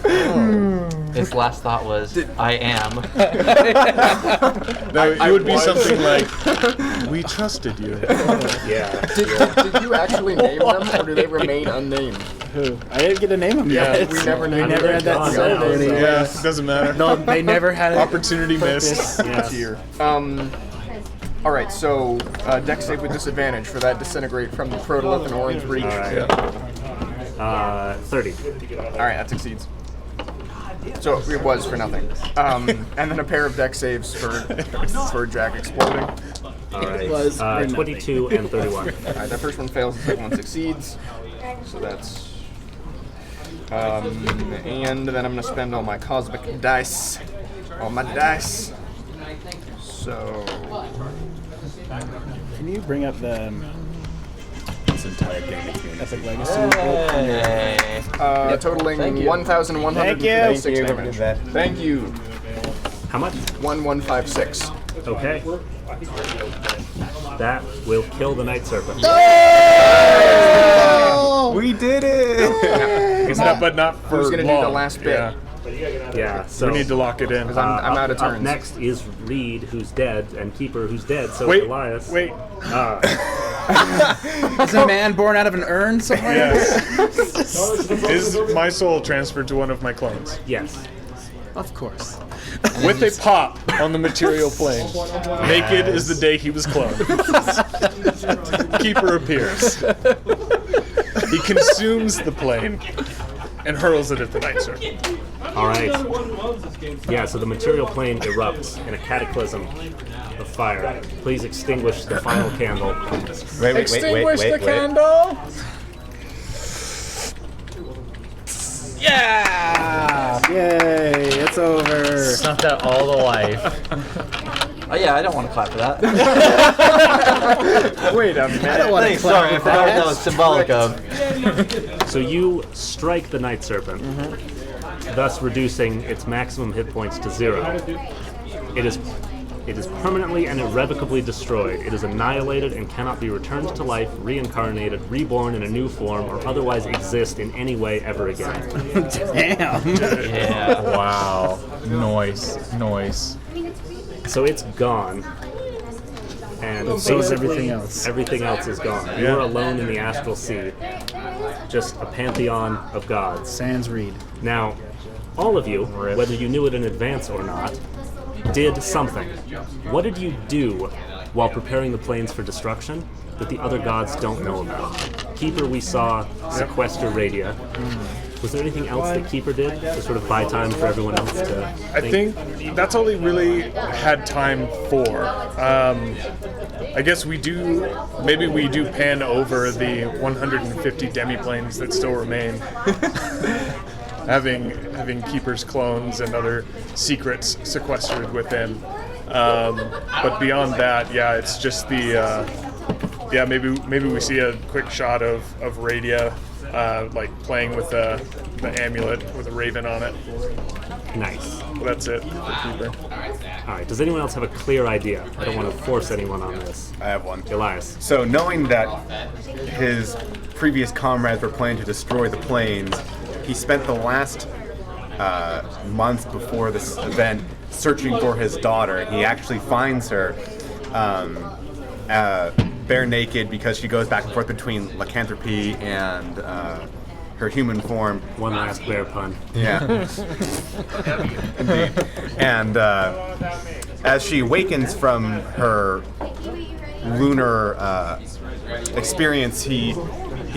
Its last thought was, I am. No, it would be something like, "We trusted you." Yeah. Did you actually name them, or do they remain unnamed? Who? I didn't get to name them Yeah, yet. we never We named never them. had that Oh, ceremony. no. Yeah, it doesn't matter. No, they never had an Opportunity missed. Yeah. All right, so dex save with disadvantage for that disintegrate from the protolith and Orange Reach. All right. 30. All right, that succeeds. So it was for nothing. And then a pair of dex saves for Jack exploding. All right. was for nothing. 22 and 31. All right, that first one fails, the second one succeeds. So that's. And then I'm gonna spend all my cosmic dice. All my dice. So. Can you bring up the This entire game is being Epic Legacy? Hey. Totaling Thank you. 1,156 Thank you. damage. Thank you. How much? 1156. Okay. That will kill the Night Serpent. We did it! But not for Who's gonna do long. the last bit? Yeah. Yeah. So We need to lock it in. I'm out of Up turns. next is Reed, who's dead, and Keeper, who's dead. So Wait, is Elias. wait. Is a man born out of an urn somewhere? Yes. Is my soul transferred to one of my clones? Yes. Of course. With a pop on the material plane. Naked is the day he was cloned. Keeper appears. He consumes the plane and hurls it at the Night Serpent. All right. Yeah. So the material plane erupts in a cataclysm of fire. Please extinguish the final candle. Wait. candle. Yay! It's over. Snuffed out all the life. Oh yeah, I don't want to clap for that. Wait a minute. I don't want to Thanks, sorry, I forgot what that was symbolic of. So you strike the Night Serpent, thus reducing its maximum hit points to 0. It is permanently and irrevocably destroyed. It is annihilated and cannot be returned to life, reincarnated, reborn in a new form, or otherwise exist in any way ever again. Damn. Yeah. Wow. Noise. So it's gone. And So is basically, everything else. everything else is gone. You are alone in the astral sea. Just a pantheon of gods. Sans Reed. Now, all of you, whether you knew it in advance or not, did something. What did you do while preparing the planes for destruction that the other gods don't know about? Keeper, we saw sequester Radia. Was there anything else that Keeper did to sort of buy time for everyone else to I think that's all he really had time for. I guess maybe we do pan over the 150 demiplanes that still remain. having keepers clones and other secrets sequestered within. But beyond that, yeah, it's just the maybe we see a quick shot of Radia like playing with the amulet with a raven on it. Nice. That's it for keeper. All right. Does anyone else have a clear idea? I don't want to force anyone on this. I have one. Elias. So knowing that his previous comrades were planning to destroy the planes, he spent the last month before this event searching for his daughter. He actually finds her bare naked because she goes back and forth between lycanthropy and her human form. One last bear pun. Yeah. Indeed. And as she awakens from her lunar experience, he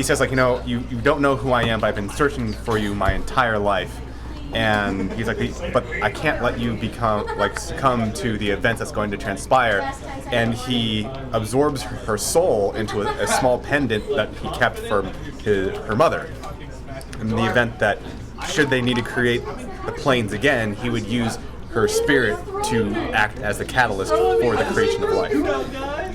says, like, you don't know who I am, but I've been searching for you my entire life. And he's like, but I can't let you succumb to the events that's going to transpire. And he absorbs her soul into a small pendant that he kept for her mother. In the event that, should they need to create the planes again, he would use her spirit to act as the catalyst for the creation of life.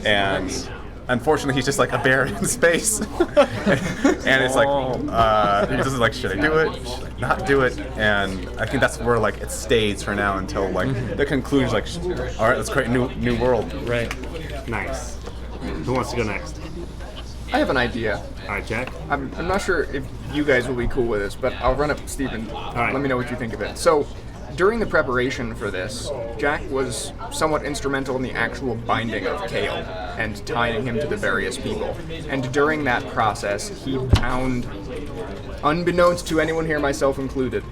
And unfortunately, he's just like a bear in space. And it's like, he doesn't like, should I do it? Should I not do it? And I think that's where like it stays for now until like the conclusion, like, all right, let's create a new world. Right. Nice. Who wants to go next? I have an idea. All right, Jack. I'm not sure if you guys will be cool with this, but I'll run up to Stephen. right. Let me know what you think of it. So, during the preparation for this, Jack was somewhat instrumental in the actual binding of Kale and tying him to the various people. And during that process, he bound, unbeknownst to anyone here, myself included,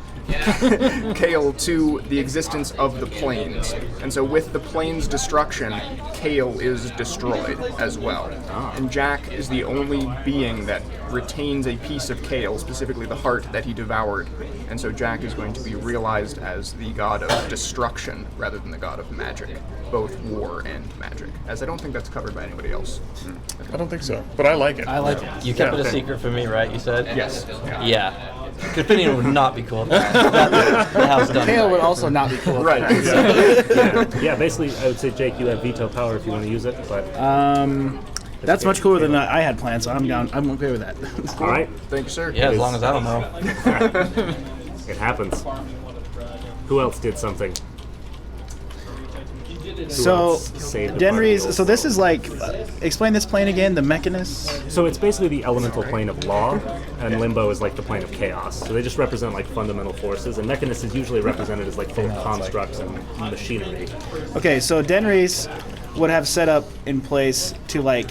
Kale to the existence of the planes. And so with the planes' destruction, Kale is destroyed as well. And Jack is the only being that retains a piece of Kale, specifically the heart that he devoured. And so Jack is going to be realized as the god of destruction rather than the god of magic, both war and magic, as I don't think that's covered by anybody else. I don't think so, but I like it. I like it. You kept it a secret from me, right? You said? Yes. Yeah. Opinion would not be cool with that. The house done. Kale would also not be cool. Right. Yeah, basically, I would say, Jake, you have veto power if you want to use it, but... That's much cooler than I had planned, so I'm down. I'm okay with that. All right. Thank you, sir. Yeah, as long as I don't know. It happens. Who else did something? So, Saved the party? Denry's. So this is like, explain this plane again. The Mechanist. So it's basically the elemental plane of law, and Limbo is like the plane of chaos. So they just represent like fundamental forces, and Mechanist is usually represented as like full of constructs and machinery. Okay, so Denry's would have set up in place to like,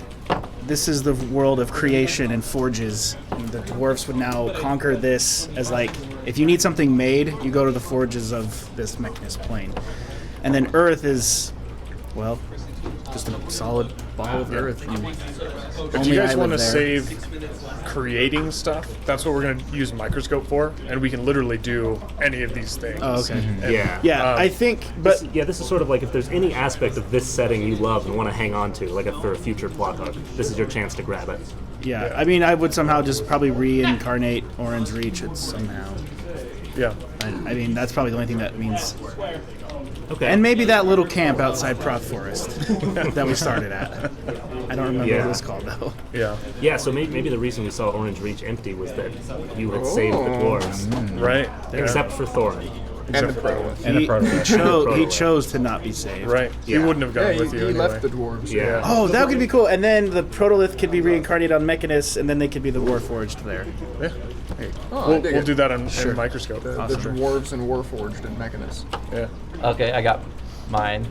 this is the world of creation and forges. And the dwarves would now conquer this as like, if you need something made, you go to the forges of this Mechanist plane. And then Earth is, well, just a solid ball of Earth. If you guys want to save creating stuff, that's what we're going to use Microscope for, and we can literally do any of these things. Oh, okay. Yeah. Yeah, I think, but This is sort of like if there's any aspect of this setting you love and want to hang on to, like for a future plot hook, this is your chance to grab it. yeah, I mean, I would somehow just probably reincarnate Orange Reach it somehow. Yeah. I mean, that's probably the only thing that means. Okay. And maybe that little camp outside Proth Forest that we started at. I don't remember what it was called though. Yeah. Yeah, so maybe the reason we saw Orange Reach empty was that you had saved the dwarves, Right. except for Thorin. And the Protolith. And the Protolith. He chose to not be saved. Right. Yeah. He wouldn't have Yeah, gone with you he anyway. left the dwarves. Yeah. Oh, that could be cool. And then the Protolith could be reincarnated on Mechanist, and then they could be the Warforged there. Yeah. Oh, We'll do that on in Microscope. The dwarves and warforged and Mechanist. Yeah. Okay, I got mine.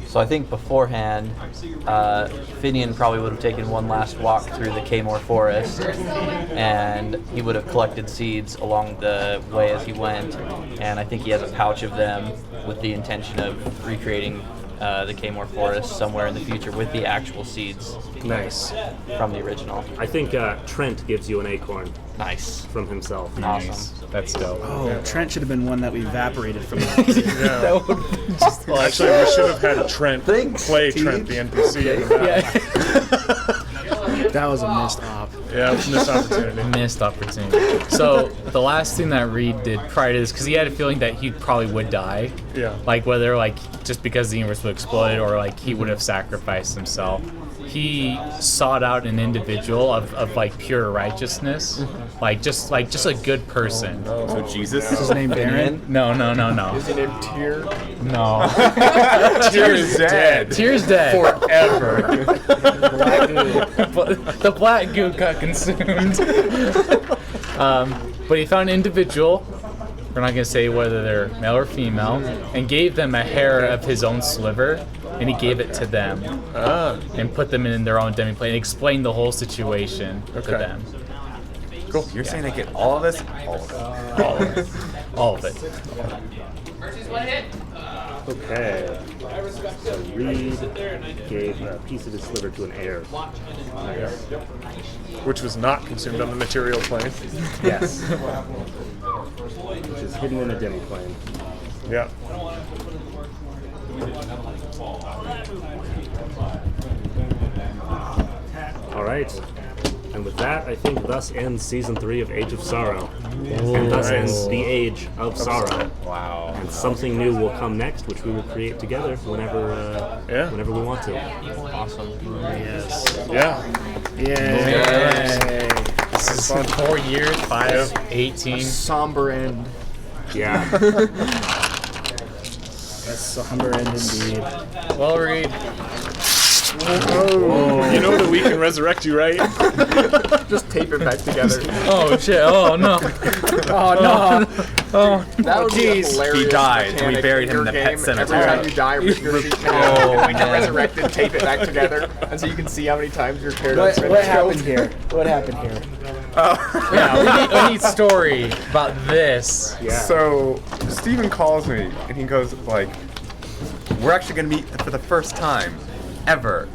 So I think beforehand, Finian probably would have taken one last walk through the Kaymore Forest, and he would have collected seeds along the way as he went, and I think he has a pouch of them with the intention of recreating the Kaymore Forest somewhere in the future with the actual seeds Nice. from the original. I think Trent gives you an acorn Nice. from himself. Awesome. That's dope. Oh, Trent should have been one that we evaporated from. Yeah. Actually, we should have had Trent play Trent, the NPC. In the map. That was a missed op. Yeah, missed opportunity. Missed opportunity. So the last thing that Reed did prior to this, because he had a feeling that he probably would die. Yeah. Like whether like just because the universe would explode or like he would have sacrificed himself. He sought out an individual of like pure righteousness, like just a good person. So Jesus. Is his name Baron? No. Is it in tier? No. Tyr is dead. Tyr's dead. Forever. The black goo got consumed. But he found an individual, we're not going to say whether they're male or female, and gave them a hair of his own sliver, and he gave it to them. And put them in their own demiplane and explained the whole situation to them. Cool. You're saying they get all of this? All of it. All of it. Okay. So Reed gave a piece of his sliver to an heir. Which was not consumed on the material plane. Yes. Which is hidden in a demi-plane. Yeah. All right. And with that, I think thus ends Season 3 of Age of Sorrow. And thus ends the Age of Sorrow. Wow. And something new will come next, which we will create together whenever we want to. Awesome. Yes. Yeah. Yay. This is 4 years, 5, 18. Somber end. Yeah. That's somber end indeed. Well, Reed. You know that we can resurrect you, right? Just tape it back together. Oh shit! Oh no! Oh no! Oh, That would be a jeez. hilarious He died. mechanic We buried in him your in the pet game. cemetery. Every time you die, rip your sheet in half, and get resurrected, tape it back together, and so you can see how many times your character's been What killed. happened here? What happened here? yeah, we need story about this. Yeah. So Steven calls me and he goes like, "We're actually gonna meet for the first time ever."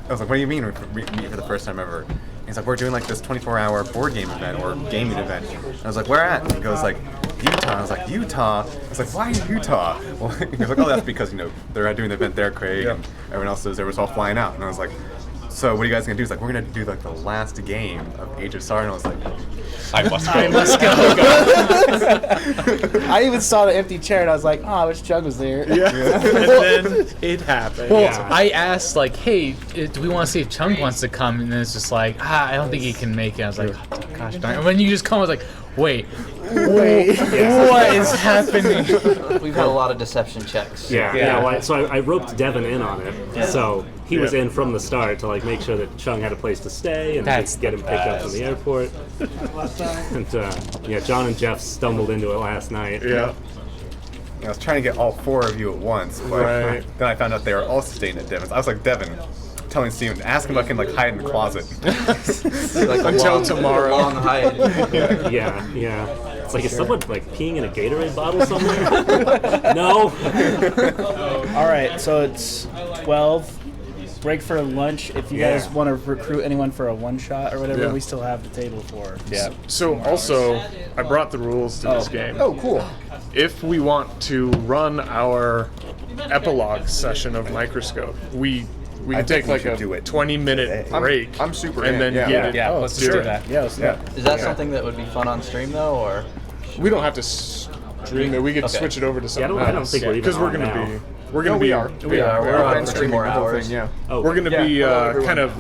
I was like, "What do you mean we meet for the first time ever?" And he's like, "We're doing like this 24-hour board game event or gaming event." And I was like, "Where at?" And he goes like, "Utah." I was like, "Utah?" I was like, "Why Utah?" Well, he was like, "Oh, that's because they're doing the event there, Craig, and everyone else is there was all flying out." And I was like, "So what are you guys gonna do?" He's like, "We're gonna do like the last game of Age of Sorrow." And I was like, "I must go." Let's go. I even saw the empty chair and I was like, oh, I wish Chug was there. Yeah. And then it happened. Well, Yeah. I asked like, "Hey, do we want to see if Chung wants to come?" And then it's just like, I don't think he can make it. I was like, oh, "Gosh darn!" And when you just come, I was like, "Wait, what is happening?" We've had a lot of deception checks. Yeah. Well, so I roped Devin in on it. So he was in from the start to like make sure that Chung had a place to stay and That's get him picked up from the airport. And John and Jeff stumbled into it last night. Yeah. I was trying to get all 4 of you at once, but Right. then I found out they were also staying at Devin's. I was like, "Devin, telling Steven, ask him if I can like hide in the closet." Until tomorrow. Long hide. Yeah. It's like, is someone like peeing in a Gatorade bottle somewhere? No. All right, so it's 12. Break for lunch. If you guys want to recruit anyone for a one shot or whatever, Yeah. we still have the table for. Yeah. So also, I brought the rules to this game. Oh, cool. If we want to run our epilogue session of Microscope, we I can think take we like should a do it 20-minute today. break. I'm super and in, then yeah. get it. Yeah, Oh, let's do do it. that. Yeah, let's do it. Is that something that would be fun on stream though, or? We don't have to stream it. We could Okay. switch it over to something I don't else. think we're even because we're on gonna now. be. We're gonna be. We are. We are. We're We're on on for 2 streaming more the whole hours. thing, yeah. Oh, We're gonna be Yeah, hello, kind everyone. of